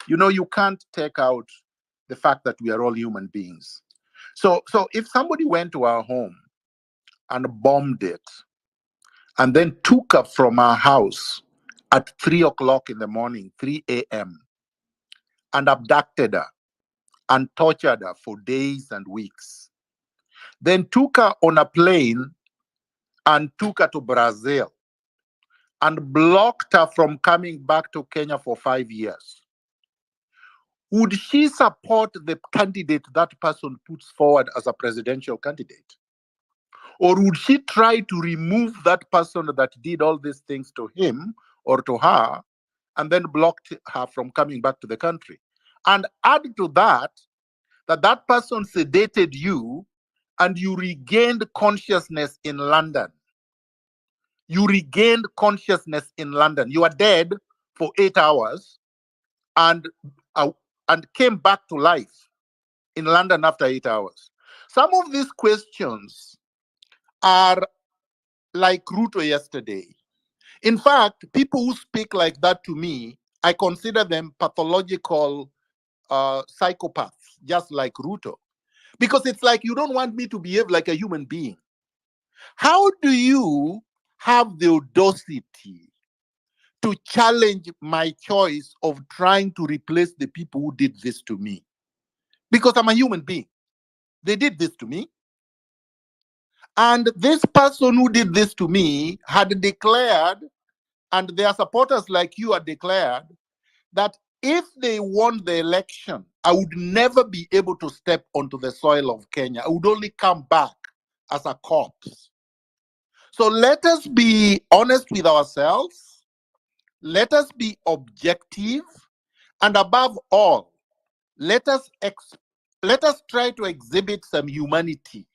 you can't take out the fact that we are all human beings. So if somebody went to our home and bombed it, and then took her from our house at 3 o'clock in the morning, 3 a.m., and abducted her and tortured her for days and weeks, then took her on a plane and took her to Brazil and blocked her from coming back to Kenya for 5 years, would she support the candidate that person puts forward as a presidential candidate? Or would she try to remove that person that did all these things to him or to her and then blocked her from coming back to the country? And add to that, that person sedated you and you regained consciousness in London. You regained consciousness in London. You are dead for 8 hours and came back to life in London after 8 hours. Some of these questions are like Ruto yesterday. In fact, people who speak like that to me, I consider them pathological psychopaths, just like Ruto. Because it's like you don't want me to behave like a human being. How do you have the audacity to challenge my choice of trying to replace the people who did this to me? Because I'm a human being. They did this to me. And this person who did this to me had declared, and their supporters like you had declared, that if they won the election, I would never be able to step onto the soil of Kenya. I would only come back as a corpse. So let us be honest with ourselves. Let us be objective. And above all, let us try to exhibit some humanity.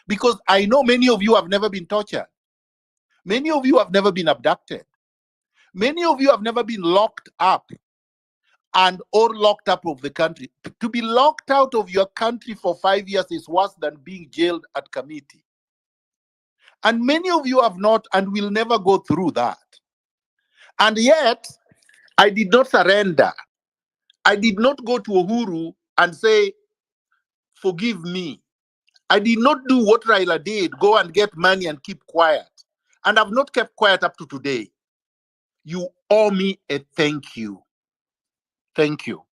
Because I know many of you have never been tortured. Many of you have never been abducted. Many of you have never been locked up or locked up of the country. To be locked out of your country for 5 years is worse than being jailed at committee. And many of you have not and will never go through that. And yet, I did not surrender. I did not go to Uhuru and say, forgive me. I did not do what Raila did, go and get money and keep quiet. And I've not kept quiet up to today. You owe me a thank you. Thank you.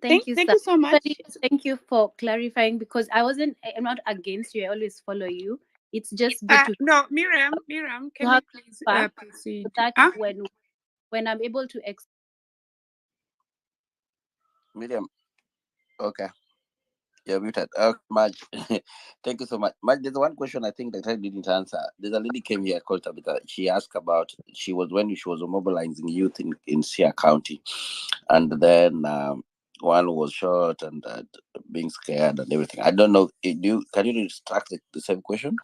Thank you, Thank sir. you so much. Thank you for clarifying, because I'm not against you. I always follow you. It's just good to No, Miriam, can we have please back proceed? so that when I'm able to Miriam, okay. You're muted. Maj, thank you so much. Maj, there's one question I think that I didn't answer. There's a lady came here called Tabitha. She asked about when she was mobilizing youth in Sia County, and then one was shot and being scared and everything. I don't know. Can you retract the same question,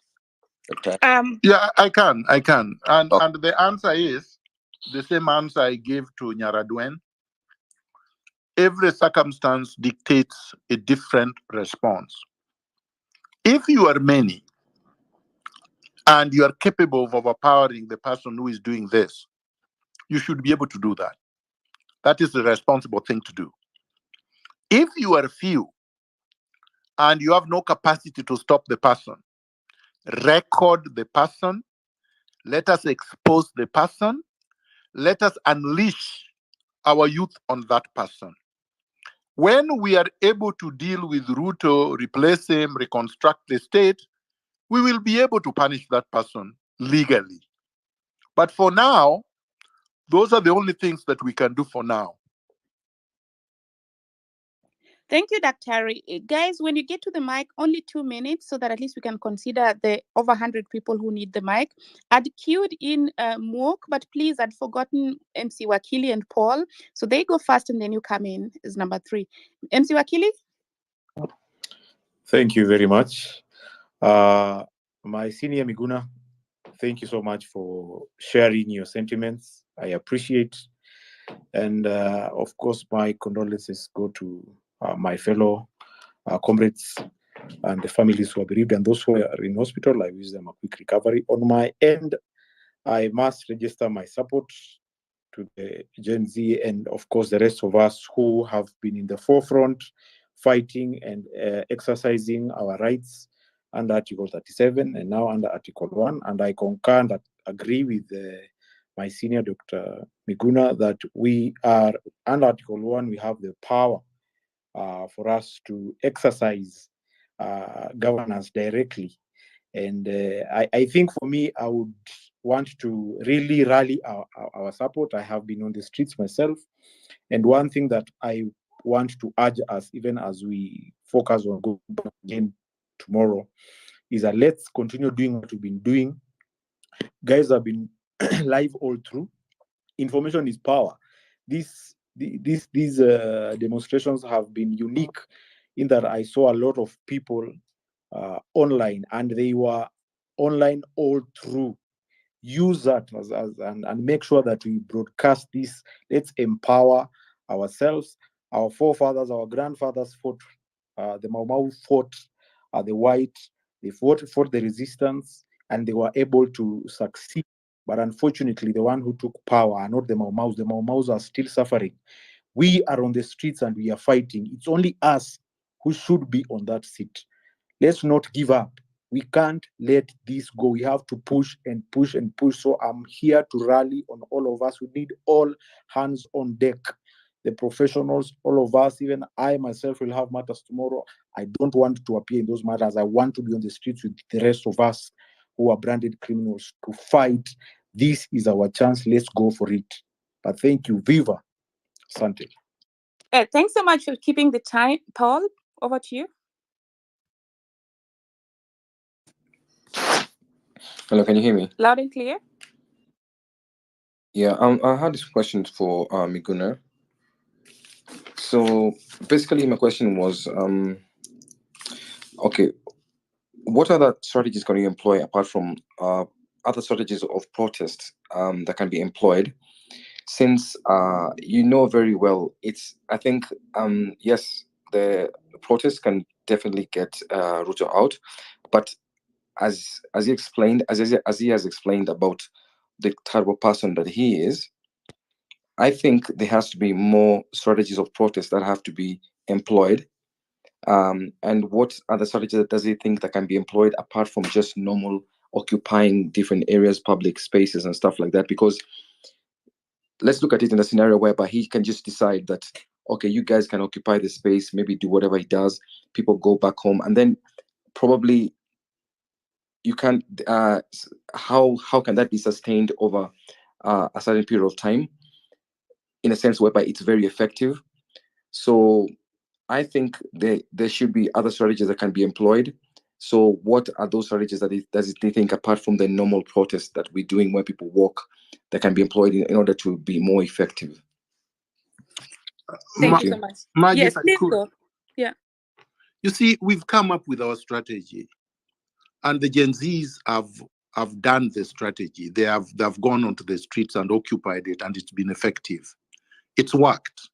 Doctor? Yeah, I can. And the answer is the same answer I gave to Nyaradwen. Every circumstance dictates a different response. If you are many and you are capable of overpowering the person who is doing this, you should be able to do that. That is the responsible thing to do. If you are few and you have no capacity to stop the person, record the person, let us expose the person, let us unleash our youth on that person. When we are able to deal with Ruto, replace him, reconstruct the state, we will be able to punish that person legally. But for now, those are the only things that we can do for now. Thank you, Dr. Guys, when you get to the mic, only 2 minutes so that at least we can consider the over 100 people who need the mic. I'd queued in Mook, but please, I'd forgotten MC Wakili and Paul. So they go first and then you come in as number 3. MC Wakili? Thank you very much. My senior Miguna, thank you so much for sharing your sentiments. I appreciate. And of course, my condolences go to my fellow comrades and the families who are bereaved and those who are in hospital. I wish them a quick recovery. On my end, I must register my support to the Gen Z and of course the rest of us who have been in the forefront fighting and exercising our rights under Article 37 and now under Article 1. And I concur and agree with my senior Dr. Miguna that we are under Article 1, we have the power for us to exercise governance directly And I think for me, I would want to really rally our support. I have been on the streets myself. And one thing that I want to urge us, even as we focus on going back again tomorrow, is that let's continue doing what we've been doing. Guys have been live all through. Information is power. These demonstrations have been unique in that I saw a lot of people online, and they were online all through. Use that and make sure that we broadcast this. Let's empower ourselves. Our forefathers, our grandfathers fought. The Mau Mau fought the white. They fought the resistance, and they were able to succeed. But unfortunately, the one who took power are not the Mau Maus. The Mau Maus are still suffering. We are on the streets and we are fighting. It's only us who should be on that seat. Let's not give up. We can't let this go. We have to push and push and push. So I'm here to rally on all of us. We need all hands on deck. The professionals, all of us, even I myself will have matters tomorrow. I don't want to appear in those matters. I want to be on the streets with the rest of us who are branded criminals to fight. This is our chance. Let's go for it. But thank you. Viva. Sante. Thanks so much for keeping the time. Paul, over to you. Hello, can you hear me? Loud and clear. Yeah, I had this question for Miguna. So basically, my question was, okay, what other strategies can you employ apart from other strategies of protest that can be employed? Since you know very well, I think yes, the protest can definitely get rooted out, but as he explained, as he has explained about the type of person that he is, I think there has to be more strategies of protest that have to be employed. And what other strategies does he think that can be employed apart from just normal occupying different areas, public spaces, and stuff like that? Because let's look at it in a scenario whereby he can just decide that, okay, you guys can occupy the space, maybe do whatever he does, people go back home, and then probably you can't. How can that be sustained over a certain period of time? In a sense whereby it's very effective. So I think there should be other strategies that can be employed. So what are those strategies that does it think apart from the normal protest that we're doing when people walk that can be employed in order to be more effective? Thank you so much. Yes, please go. Yeah. You see, we've come up with our strategy, and the Gen Zs have done the strategy. They've gone onto the streets and occupied it, and it's been effective. It's worked.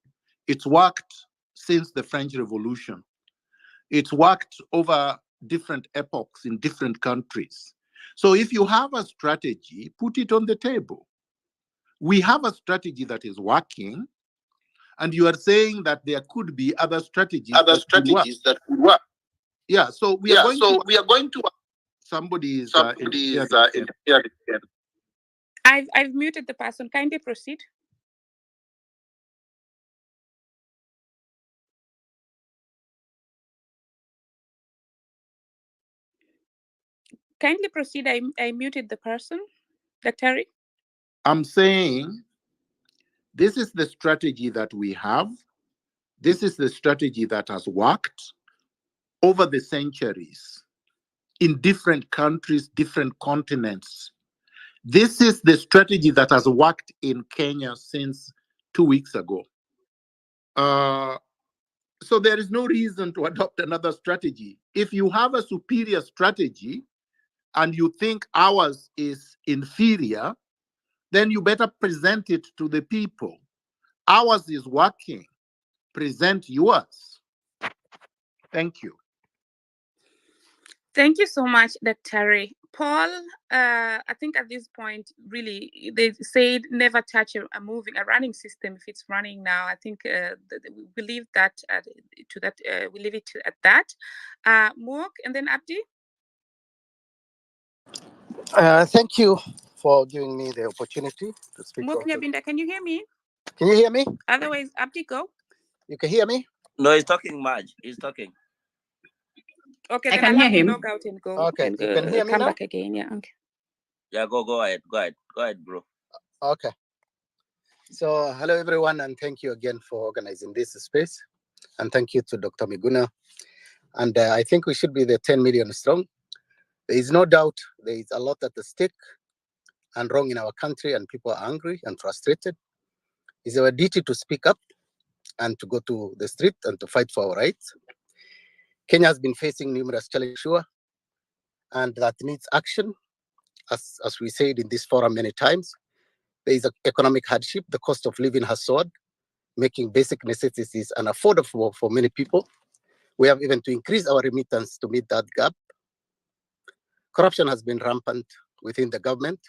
It's worked since the French Revolution. It's worked over different epochs in different countries. So if you have a strategy, put it on the table. We have a strategy that is working, and you are saying that there could be other strategies that could work. Yeah, so we are going to. Somebody is in here. I've muted the person. Kindly proceed. Kindly proceed. I muted the person. Dr. I'm saying this is the strategy that we have. This is the strategy that has worked over the centuries in different countries, different continents. This is the strategy that has worked in Kenya since 2 weeks ago. So there is no reason to adopt another strategy. If you have a superior strategy and you think ours is inferior, then you better present it to the people. Ours is working. Present yours. Thank you. Thank you so much, Dr. Paul, I think at this point, really, they said never touch a running system if it's running now. I think we leave that we leave it at that. Mook and then Abdi. Thank you for giving me the opportunity to speak. Mook Nyabinda, can you hear me? Can you hear me? Otherwise, Abdi, go. You can hear me? No, he's talking, Maj. He's talking. Okay, I then can I'll hear have to him. log out and go Okay, and you can hear me come now? back again. Yeah. Okay. Yeah, go ahead. Go ahead, bro. Okay. So, hello everyone, and thank you again for organizing this space. And thank you to Dr. Miguna. And I think we should be the 10 million strong. There is no doubt there is a lot at the stake and wrong in our country, and people are angry and frustrated. It's our duty to speak up and to go to the street and to fight for our rights. Kenya has been facing numerous challenges, sure, and that needs action. As we said in this forum many times, there is an economic hardship. The cost of living has soared, making basic necessities unaffordable for many people. We have even to increase our remittance to meet that gap. Corruption has been rampant within the government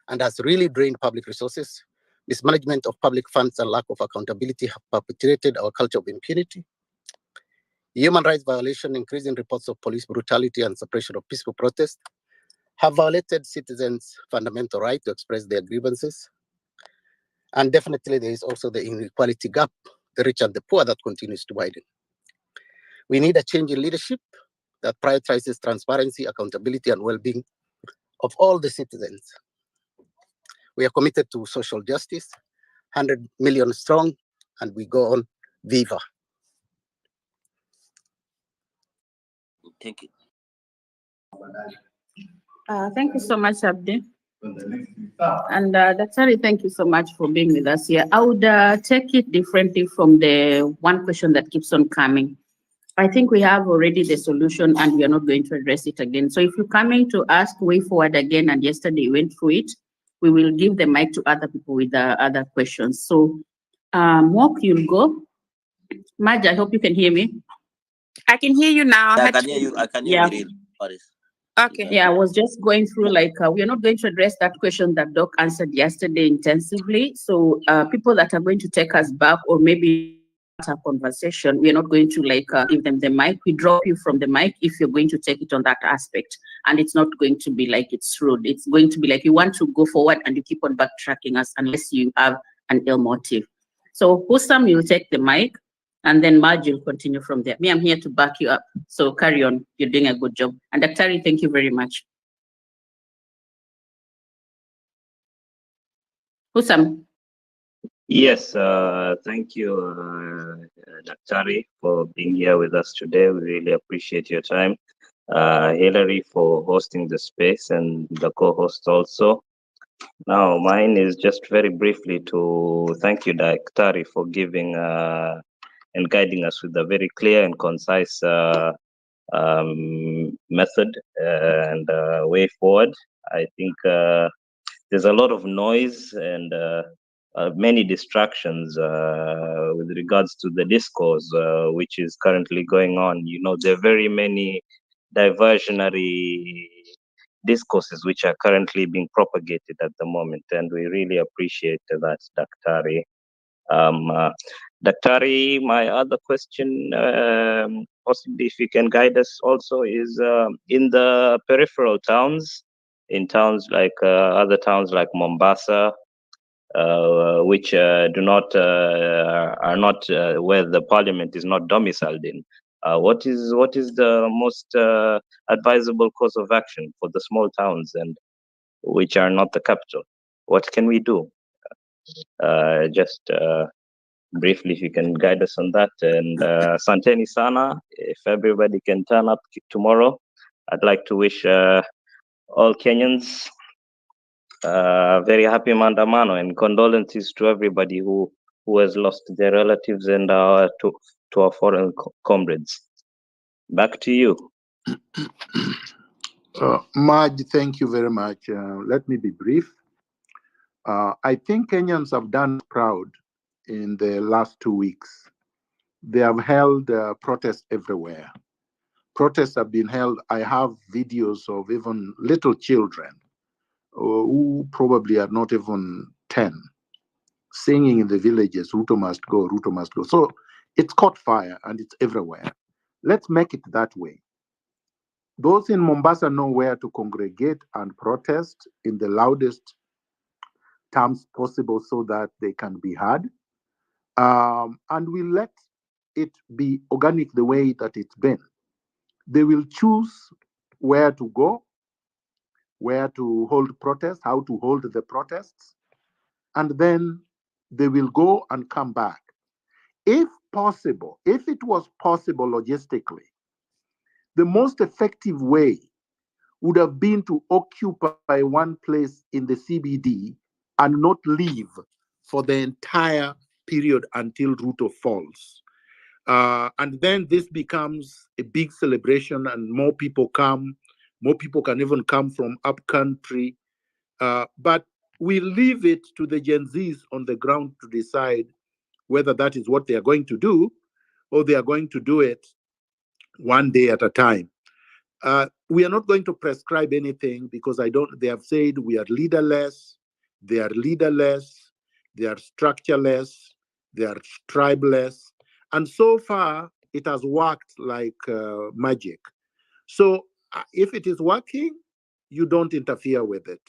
and has really drained public resources. Mismanagement of public funds and lack of accountability have perpetuated our culture of impunity. Human rights violation, increasing reports of police brutality and suppression of peaceful protest have violated citizens' fundamental right to express their grievances. And definitely there is also the inequality gap, the rich and the poor, that continues to widen. We need a change in leadership that prioritizes transparency, accountability, and well-being of all the citizens. We are committed to social justice, 100 million strong, and we go on. Viva. Thank you. Thank you so much, Abdi. And Daktari, thank you so much for being with us here. I would take it differently from the one question that keeps on coming. I think we have already the solution and we are not going to address it again. So if you're coming to ask way forward again, and yesterday you went through it, we will give the mic to other people with other questions. So Mok, you'll go. Madge, I hope you can hear me. I can hear you now. Yeah, I can hear you. I can hear Viril. Okay. Yeah, I was just going through like, we are not going to address that question that Doc answered yesterday intensively. So people that are going to take us back or maybe our conversation, we are not going to like give them the mic. We drop you from the mic if you're going to take it on that aspect. And it's not going to be like it's rude. It's going to be like you want to go forward and you keep on backtracking us unless you have an ill motive. So Husam, you'll take the mic. And then Marge will continue from there. Me, I'm here to back you up. So carry on. You're doing a good job. And Daktari, thank you very much. Husam. Yes, thank you, Daktari, for being here with us today. We really appreciate your time. Hilary for hosting the space and the co-host also. Now, mine is just very briefly to thank you, Daktari, for giving and guiding us with a very clear and concise method and way forward. I think there's a lot of noise and many distractions with regards to the discourse which is currently going on. You know, there are very many diversionary discourses which are currently being propagated at the moment, and we really appreciate that, Daktari. Daktari, my other question, possibly if you can guide us also, is in the peripheral towns, in towns like other towns like Mombasa, which do not are not where the parliament is not domiciled in. What is the most advisable course of action for the small towns and which are not the capital? What can we do? Just briefly, if you can guide us on that. And Santeni Sana, if everybody can turn up tomorrow, I'd like to wish all Kenyans very happy Mandamano and condolences to everybody who has lost their relatives and to our foreign comrades. Back to you. Marge, thank you very much. Let me be brief. I think Kenyans have done proud in the last 2 weeks. They have held protests everywhere. Protests have been held. I have videos of even little children who probably are not even 10, singing in the villages, Ruto must go, Ruto must go. So it's caught fire and it's everywhere. Let's make it that way. Those in Mombasa know where to congregate and protest in the loudest terms possible so that they can be heard. And we let it be organic the way that it's been. They will choose where to go, where to hold protests, how to hold the protests, and then they will go and come back. If possible, if it was possible logistically, the most effective way would have been to occupy one place in the CBD and not leave for the entire period until Ruto falls. And then this becomes a big celebration and more people come. More people can even come from up country. But we leave it to the Gen Zs on the ground to decide whether that is what they are going to do or they are going to do it one day at a time. We are not going to prescribe anything because they have said we are leaderless, they are leaderless, they are structureless, they are tribeless. And so far, it has worked like magic. So if it is working, you don't interfere with it.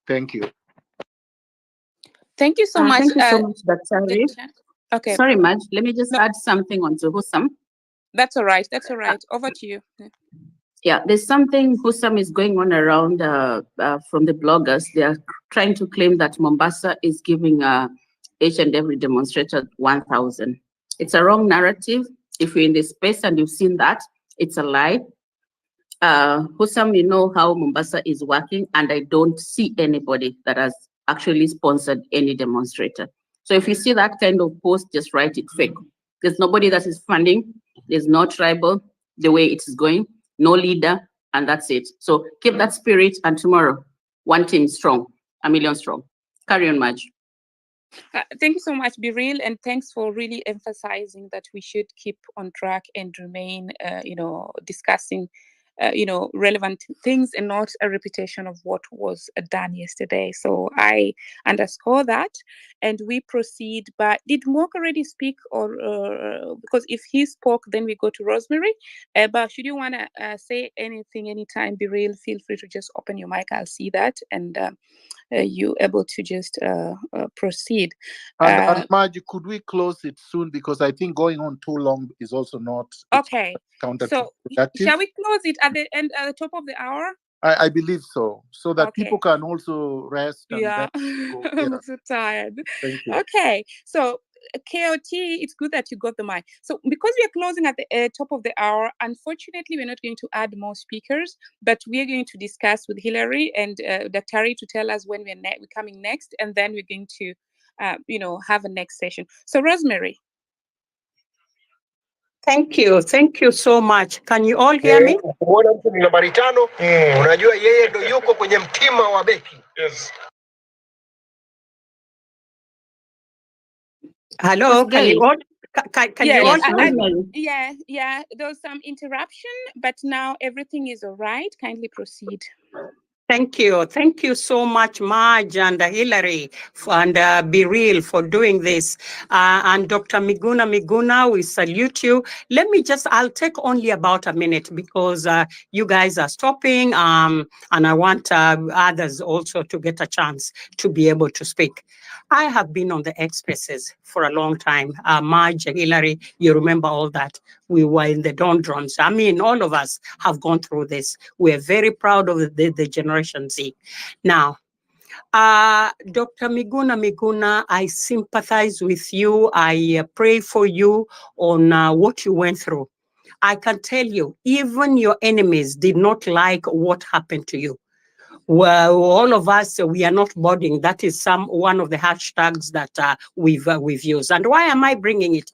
Thank you. Thank you so much. Thank you so much, Dr. Arif. Okay. Sorry, Maj, let me just add something onto Hussam. That's all right. That's all right. Over to you. Yeah, there's something, Hussam, is going on around from the bloggers. They are trying to claim that Mombasa is giving each and every demonstrator 1,000. It's a wrong narrative. If you're in this space and you've seen that, it's a lie. Hussam, you know how Mombasa is working, and I don't see anybody that has actually sponsored any demonstrator. So if you see that kind of post, just write it fake. There's nobody that is funding. There's no tribal the way it is going, no leader, and that's it. So keep that spirit, and tomorrow, one team strong, a million strong. Carry on, Maj. Thank you so much, Be Real, and thanks for really emphasizing that we should keep on track and remain, discussing relevant things and not a repetition of what was done yesterday. So I underscore that, and we proceed. But did Mwok already speak, or because if he spoke, then we go to Rosemary. But should you want to say anything anytime, Be Real, feel free to just open your mic. I'll see that, and you able to just proceed. And Margie, could we close it soon? Because I think going on too long is also not okay. counterproductive. So shall we close it at the end, at the top of the hour? I believe so that Okay. people can also rest. And yeah, go. I'm so tired. Thank you. Okay, so KOT, it's good that you got the mic. So because we are closing at the top of the hour, unfortunately, we're not going to add more speakers, but we are going to discuss with Hillary and Dr. Harry to tell us when we're coming next, and then we're going to, have a next session. So Rosemary. Thank you. Thank you so much. Can you all hear me? Nambari 5, unajua yeye ndo yuko kwenye mtima wa beki. Yes. Hello, can you all can you all hear me? Yeah, there was some interruption, but now everything is all right. Kindly proceed. Thank you. Thank you so much, Maj and Hillary, and Be Real for doing this. And Dr. Miguna Miguna, we salute you. I'll take only about a minute because you guys are stopping, and I want others also to get a chance to be able to speak. I have been on the X Spaces for a long time. Maj, Hillary, you remember all that. We were in the doldrums. I mean, all of us have gone through this. We're very proud of the Generation Z. Now, Dr. Miguna Miguna, I sympathize with you. I pray for you on what you went through. I can tell you, even your enemies did not like what happened to you. Well, all of us, we are not boarding. That is one of the hashtags that we've used. And why am I bringing it?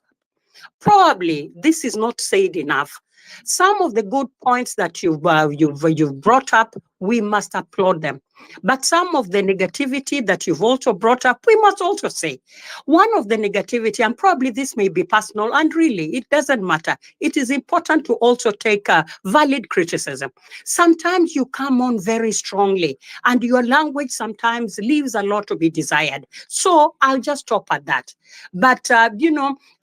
Probably this is not said enough. Some of the good points that you've brought up, we must applaud them. But some of the negativity that you've also brought up, we must also say. One of the negativity, and probably this may be personal, and really, it doesn't matter. It is important to also take valid criticism. Sometimes you come on very strongly, and your language sometimes leaves a lot to be desired. So I'll just stop at that. But,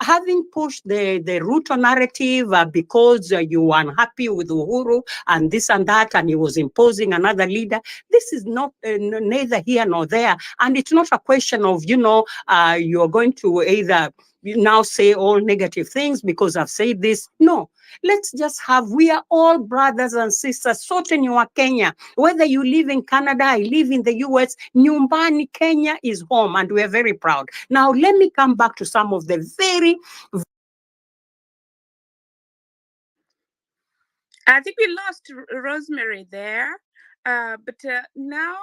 having pushed the Ruto narrative because you were unhappy with Uhuru and this and that, and he was imposing choosing another leader. This is not neither here nor there. And it's not a question of, you're going to either now say all negative things because I've said this. No, let's just we are all brothers and sisters. Sote ni wa Kenya. Whether you live in Canada, I live in the US, nyumbani Kenya is home, and we are very proud. Now, let me come back to some of the very... I think we lost Rosemary there. But now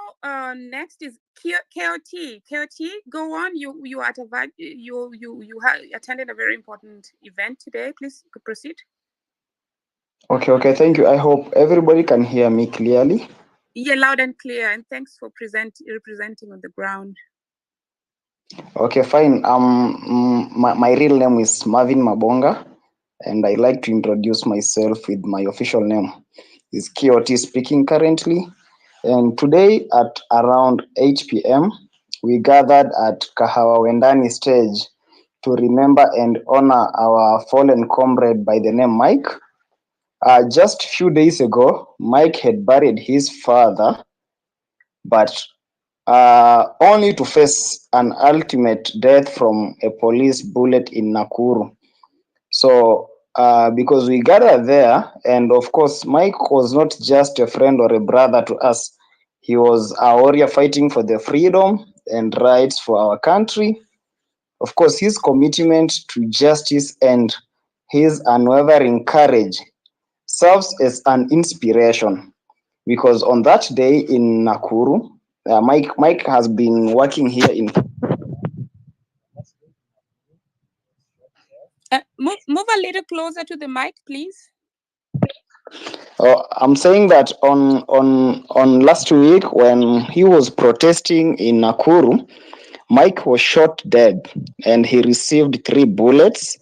next is KOT. KOT, go on. You are you attended a very important event today. Please proceed. Okay, thank you. I hope everybody can hear me clearly. Yeah, loud and clear. And thanks for representing on the ground. Okay, fine. My real name is Marvin Mabonga, and I like to introduce myself with my official name. Is KOT speaking currently. And today at around 8 p.m., we gathered at Kahawa Wendani stage to remember and honor our fallen comrade by the name Mike. Just a few days ago, Mike had buried his father, but only to face an ultimate death from a police bullet in Nakuru. So, because we gathered there, and of course, Mike was not just a friend or a brother to us. He was a warrior fighting for the freedom and rights for our country. Of course, his commitment to justice and his unwavering courage serves as an inspiration, because on that day in Nakuru, Mike has been working here in... Move a little closer to the mic, please. I'm saying that on last week when he was protesting in Nakuru, Mike was shot dead and he received 3 bullets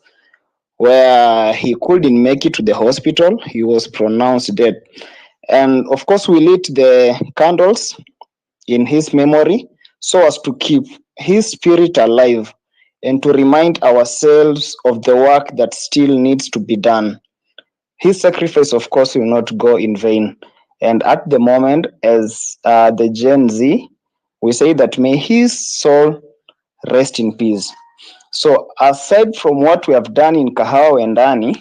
where he couldn't make it to the hospital. He was pronounced dead. And of course, we lit the candles in his memory so as to keep his spirit alive and to remind ourselves of the work that still needs to be done. His sacrifice, of course, will not go in vain. And at the moment, as the Gen Z, we say that may his soul rest in peace. So aside from what we have done in Kahawa and Dani,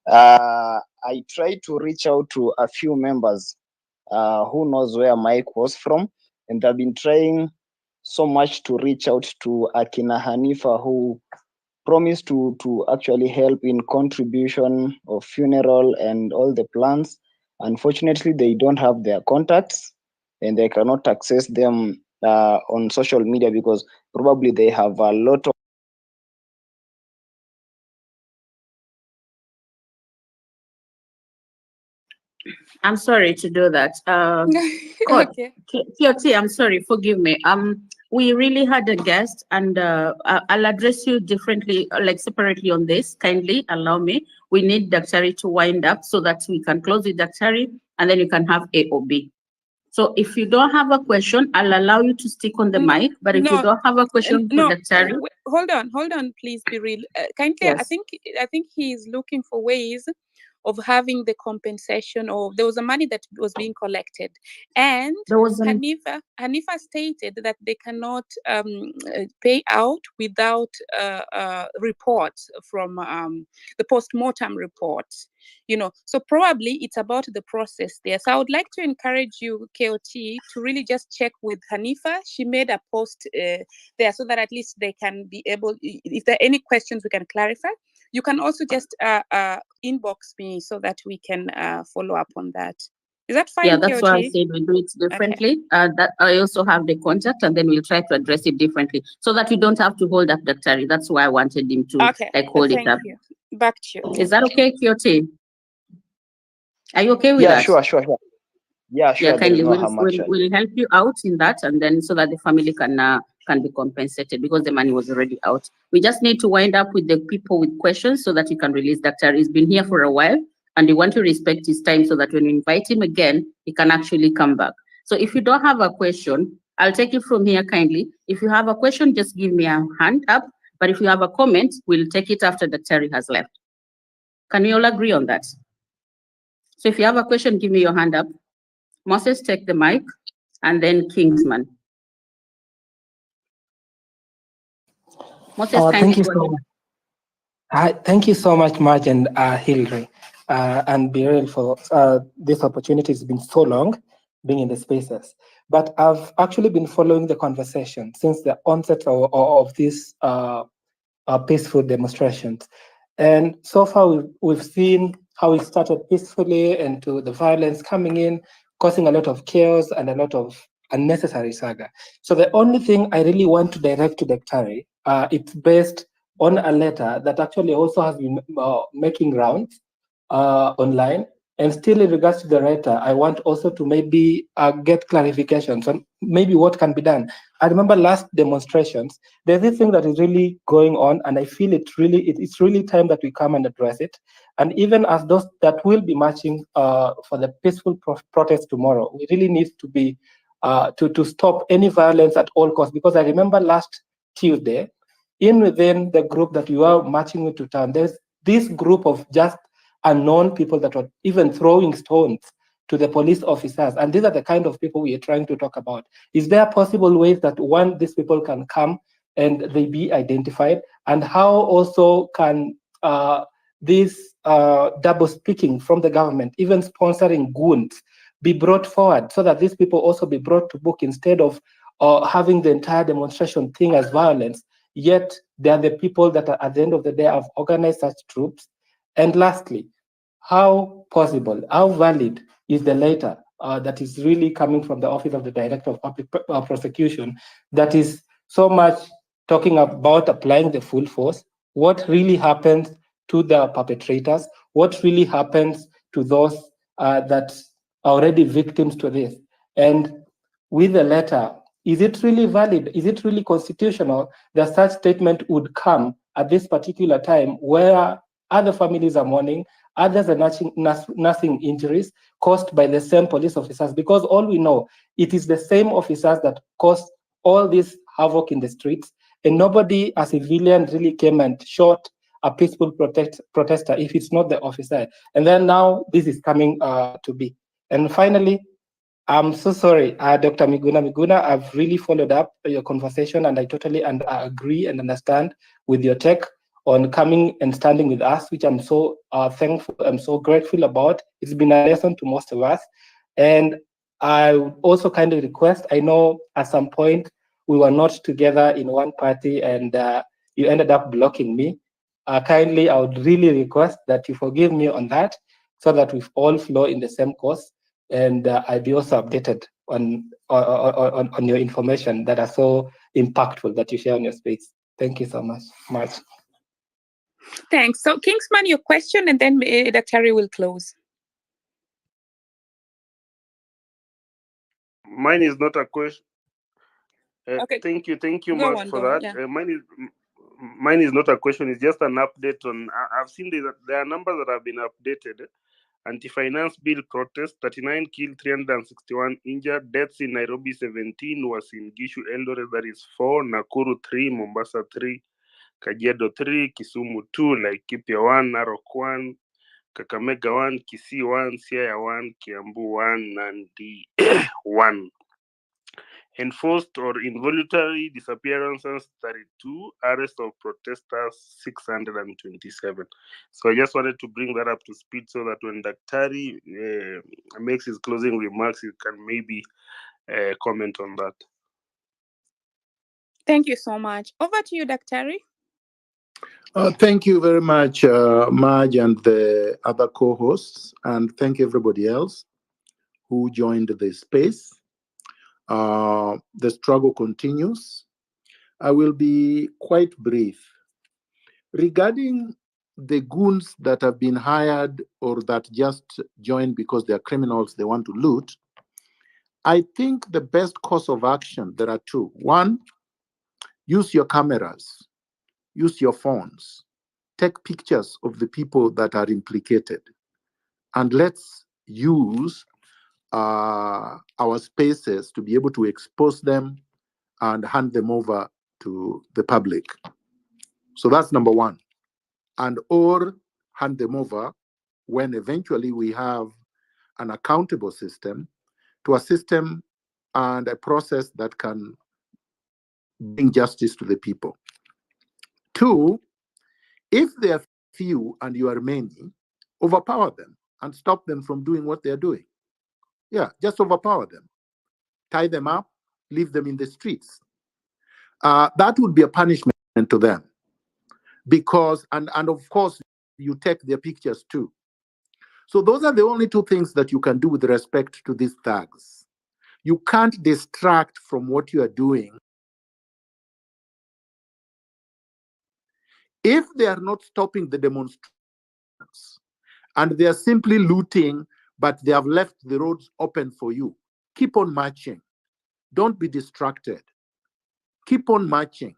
I tried to reach out to a few members who knows where Mike was from, and I've been trying so much to reach out to Akina Hanifa, who promised to actually help in contribution of funeral and all the plans. Unfortunately, they don't have their contacts and they cannot access them on social media because probably they have a lot of... I'm sorry to do that. Okay. KOT, I'm sorry, forgive me. We really had a guest, and I'll address you differently, like separately on this. Kindly allow me. We need Daktari to wind up so that we can close with Daktari, and then you can have A or B. So if you don't have a question, I'll allow you to stick on the mic. But if you don't have a question for Daktari, hold on, please be real. Kindly, yes. I think he's looking for ways of having the compensation, or there was a money that was being collected, and Hanifa stated that they cannot pay out without reports from the post-mortem reports. So probably it's about the process there. So I would like to encourage you, KOT, to really just check with Hanifa. She made a post there so that at least they can be able, if there are any questions, we can clarify. You can also just inbox me so that we can follow up on that. Is that fine? Yeah, that's KOT? why I said we do it differently. Okay. That I also have the contact, and then we'll try to address it differently so that we don't have to hold up Daktari. That's why I wanted him to hold it up. Thank you. Back to you. Is that okay, KOT? Are you okay with that? Sure. Yeah, sure. Yeah, kindly, no harm, we'll help you out in that, and then so that the family can be compensated because the money was already out. We just need to wind up with the people with questions so that we can release Daktari. He's been here for a while, and we want to respect his time so that when we invite him again, he can actually come back. So if you don't have a question, I'll take it from here kindly. If you have a question, just give me a hand up. But if you have a comment, we'll take it after Daktari has left. Can we all agree on that? So if you have a question, give me your hand up. Moses, take the mic, and then Kingsman. Moses, Thank kindly you go so ahead. much. Thank you so much, Marge and Hilary, and Beryl for this opportunity. It's been so long being in the spaces, but I've actually been following the conversation since the onset of these peaceful demonstrations. And so far, we've seen how it started peacefully and to the violence coming in, causing a lot of chaos and a lot of unnecessary saga. So the only thing I really want to direct to Daktari, it's based on a letter that actually also has been making rounds online. And still in regards to the letter, I want also to maybe get clarifications on maybe what can be done. I remember last demonstrations, there's this thing that is really going on, and I feel it's really time that we come and address it. And even as those that will be marching for the peaceful protest tomorrow, we really need to be to stop any violence at all costs. Because I remember last Tuesday, within the group that you are marching into town, there's this group of just unknown people that were even throwing stones to the police officers. And these are the kind of people we are trying to talk about. Is there possible ways that these people can come and they be identified? And how also can this double speaking from the government, even sponsoring goons, be brought forward so that these people also be brought to book instead of having the entire demonstration thing as violence? Yet they are the people that are, at the end of the day, have organized such troops. And lastly, how possible, how valid is the letter that is really coming from the Office of the Director of Public Prosecution that is so much talking about applying the full force? What really happens to the perpetrators? What really happens to those that are already victims to this? And with the letter, is it really valid? Is it really constitutional that such statement would come at this particular time where other families are mourning, others are nursing injuries caused by the same police officers? Because all we know, it is the same officers that caused all this havoc in the streets, and nobody, a civilian, really came and shot a peaceful protester if it's not the officer. And then now this is coming to be. And finally, I'm so sorry, Dr. Miguna. I've really followed up your conversation, and I totally agree and understand with your take on coming and standing with us, which I'm so thankful, I'm so grateful about. It's been a lesson to most of us. And I would also kind of request, I know at some point we were not together in one party and you ended up blocking me. Kindly, I would really request that you forgive me on that so that we all flow in the same course. And I'll be also updated on your information that are so impactful that you share on your space. Thank you so much. Thanks. So Kingsman, your question, and then Dr. will close. Mine is not a question. Okay. Thank you, Go Mark, on, for go on, that. yeah. Mine is not a question. It's just an update on. I've seen there are numbers that have been updated. Anti-finance bill protest: 39 killed, 361 injured. Deaths in Nairobi 17, was in Gishu Eldoret, that is 4, Nakuru 3, Mombasa 3, Kajiado 3, Kisumu 2, Laikipia 1, Narok 1, Kakamega 1, Kisii 1, Siaya 1, Kiambu 1, Nandi 1. Enforced or involuntary disappearances 32, arrest of protesters 627. So I just wanted to bring that up to speed so that when Daktari makes his closing remarks, you can maybe comment on that. Thank you so much. Over to you, Daktari. Thank you very much, Marge and the other co-hosts, and thank everybody else who joined the space. The struggle continues. I will be quite brief. Regarding the goons that have been hired or that just joined because they are criminals, they want to loot, I think the best course of action, there are two. One, use your cameras, use your phones, take pictures of the people that are implicated, and let's use our spaces to be able to expose them and hand them over to the public. So that's number one. And or hand them over when eventually we have an accountable system to a system and a process that can bring justice to the people. Two, if they are few and you are many, overpower them and stop them from doing what they are doing. Yeah, just overpower them. Tie them up, leave them in the streets. That would be a punishment to them. Because, and of course, you take their pictures too. So those are the only two things that you can do with respect to these thugs. You can't distract from what you are doing. If they are not stopping the demonstrations and they are simply looting, but they have left the roads open for you, keep on marching. Don't be distracted. Keep on marching.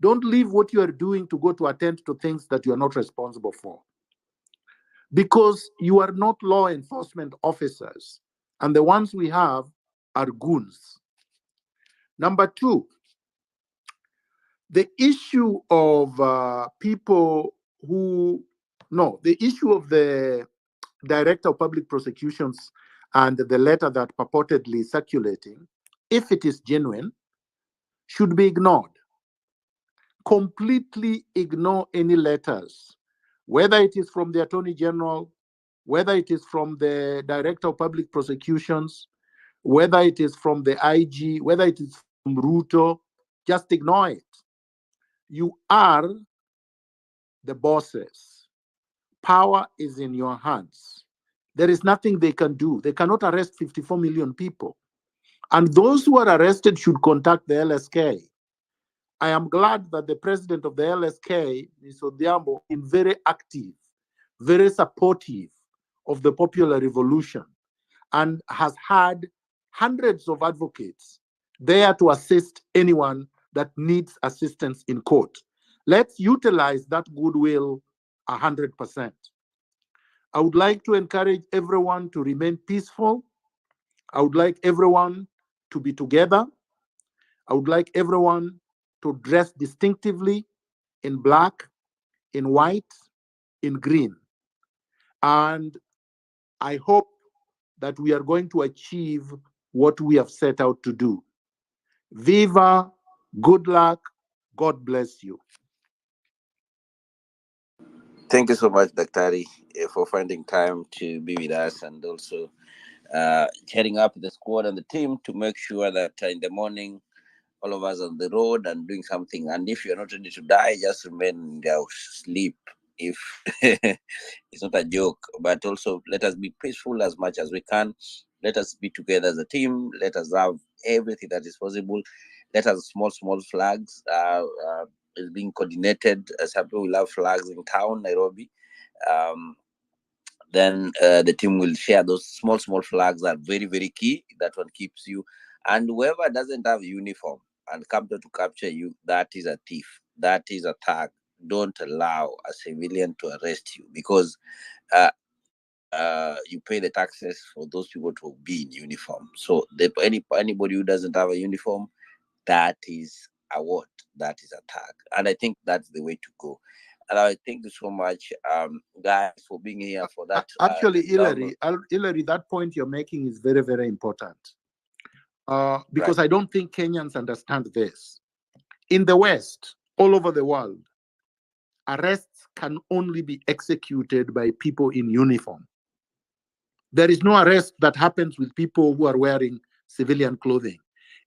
Don't leave what you are doing to go to attend to things that you are not responsible for. Because you are not law enforcement officers, and the ones we have are goons. Number two, the issue of the issue of the Director of Public Prosecutions and the letter that purportedly circulating, if it is genuine, should be ignored. Completely ignore any letters, whether it is from the Attorney General, whether it is from the Director of Public Prosecutions, whether it is from the IG, whether it is from Ruto, just ignore it. You are the bosses. Power is in your hands. There is nothing they can do. They cannot arrest 54 million people. And those who are arrested should contact the LSK. I am glad that the president of the LSK, Mr. Odhiambo, is very active, very supportive of the popular revolution, and has had hundreds of advocates there to assist anyone that needs assistance in court. Let's utilize that goodwill 100%. I would like to encourage everyone to remain peaceful. I would like everyone to be together. I would like everyone to dress distinctively in black, in white, in green. And I hope that we are going to achieve what we have set out to do. Viva, good luck, God bless you. Thank you so much, Daktari, for finding time to be with us and also heading up the squad and the team to make sure that in the morning, all of us on the road and doing something. And if you're not ready to die, just remain in your sleep. If it's not a joke, but also let us be peaceful as much as we can. Let us be together as a team. Let us have everything that is possible. Let us small flags is being coordinated. Some people will have flags in town, Nairobi. Then the team will share those small flags that are very, very key. That one keeps you. And whoever doesn't have uniform and come to capture you, that is a thief. That is a thug. Don't allow a civilian to arrest you, because you pay the taxes for those people to be in uniform. So anybody who doesn't have a uniform, that is a what? That is a thug. And I think that's the way to go. And I thank you so much, guys, for being here for that. Actually, Hillary, that point you're making is very, very important. Because I don't think Kenyans understand this. In the West, all over the world, arrests can only be executed by people in uniform. There is no arrest that happens with people who are wearing civilian clothing.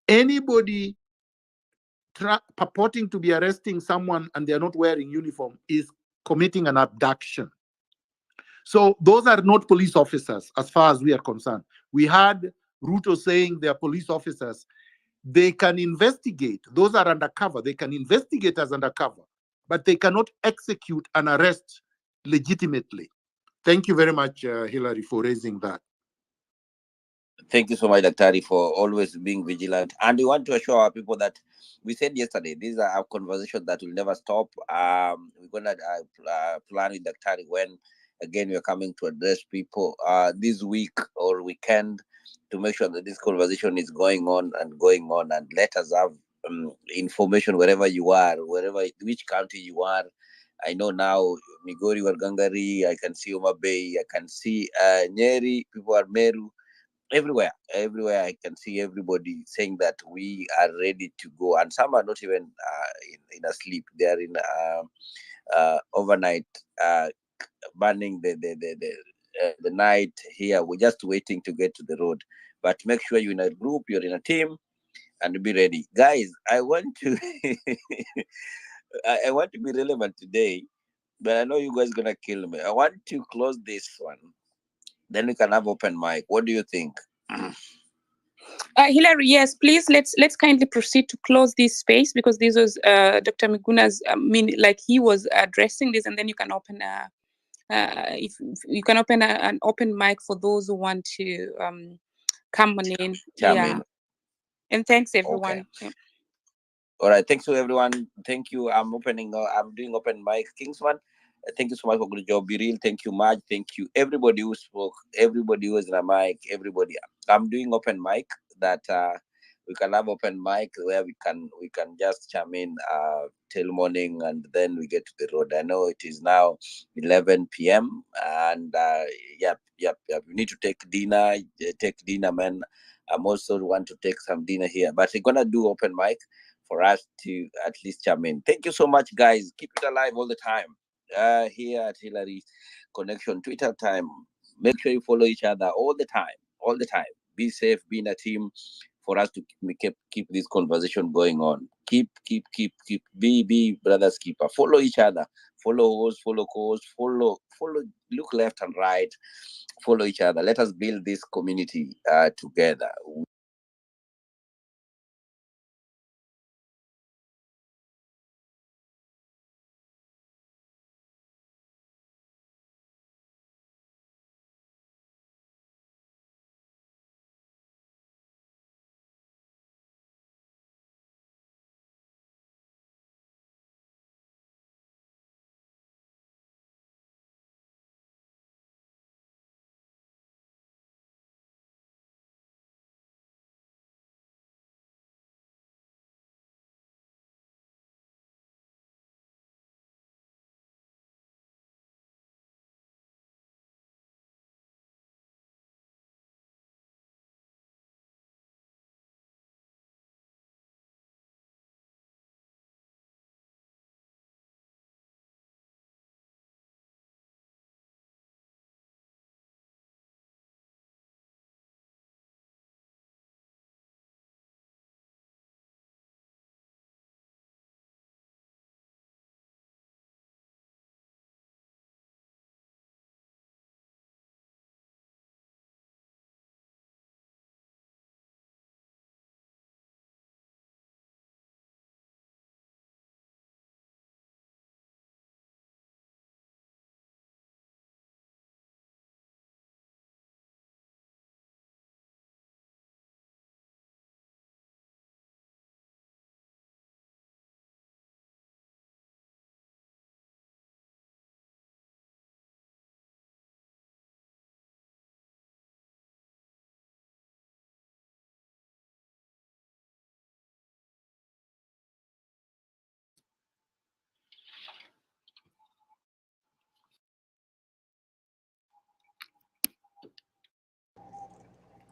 Anybody purporting to be arresting someone and they're not wearing uniform is committing an abduction. So those are not police officers as far as we are concerned. We had Ruto saying they are police officers. They can investigate. Those are undercover. They can investigate as undercover, but they cannot execute an arrest legitimately. Thank you very much, Hillary, for raising that. Thank you so much, Daktari, for always being vigilant. And we want to assure our people that we said yesterday, these are our conversations that will never stop. We're going to plan with Daktari when, again, we're coming to address people this week or weekend to make sure that this conversation is going on. And let us have information wherever you are, which country you are. I know now, Migori, Wargangari, I can see Homa Bay, I can see Nyeri, people are Meru. everywhere I can see everybody saying that we are ready to go, and some are not even in a sleep. They are in overnight, burning the night here. We're just waiting to get to the road. But make sure you're in a group, you're in a team, and be ready, guys. I want to I want to be relevant today, but I know you guys gonna kill me. I want to close this one, then we can have open mic. What do you think? Hilary, yes, please let's kindly proceed to close this space, because this was Dr. Miguna's. Like he was addressing this, and then you can open if you can open an open mic for those who want to come on in. In. And thanks everyone. Okay. Yep. All right, thanks to everyone. Thank you. I'm doing open mic. Kingsman, thank you so much for good job. Be real. Thank you, Maj. Thank you, everybody who spoke, everybody who was in a mic, everybody. I'm doing open mic that we can have open mic where we can just chime in till morning, and then we get to the road. I know it is now 11 p.m. and yep. We need to take dinner. Man. I'm also want to take some dinner here, but we're gonna do open mic for us to at least chime in. Thank you so much, guys. Keep it alive all the time. Here at Hillary Connection Twitter time. Make sure you follow each other all the time. All the time. Be safe. Be in a team for us to keep this conversation going on. Keep. Be brothers keeper. Follow each other. Follow hosts. Follow co-hosts. Follow. Look left and right. Follow each other. Let us build this community together.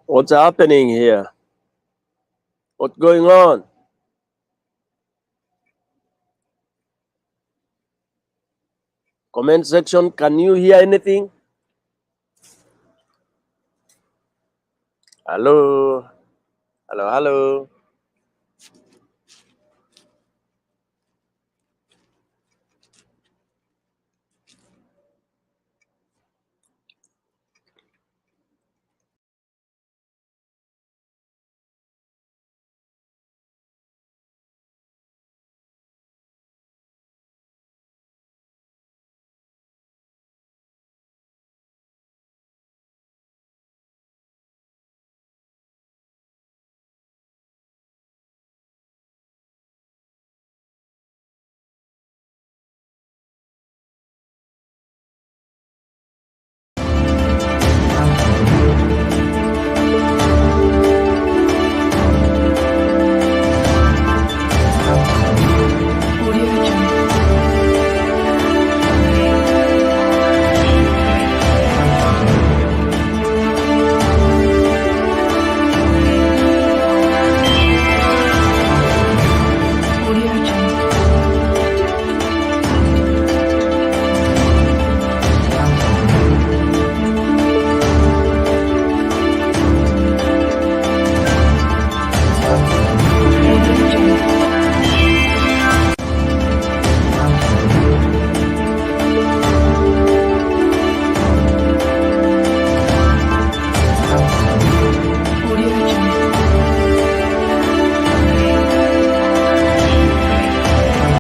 What's happening here? What's going on? Comment section, can you hear anything? Hello? Hello?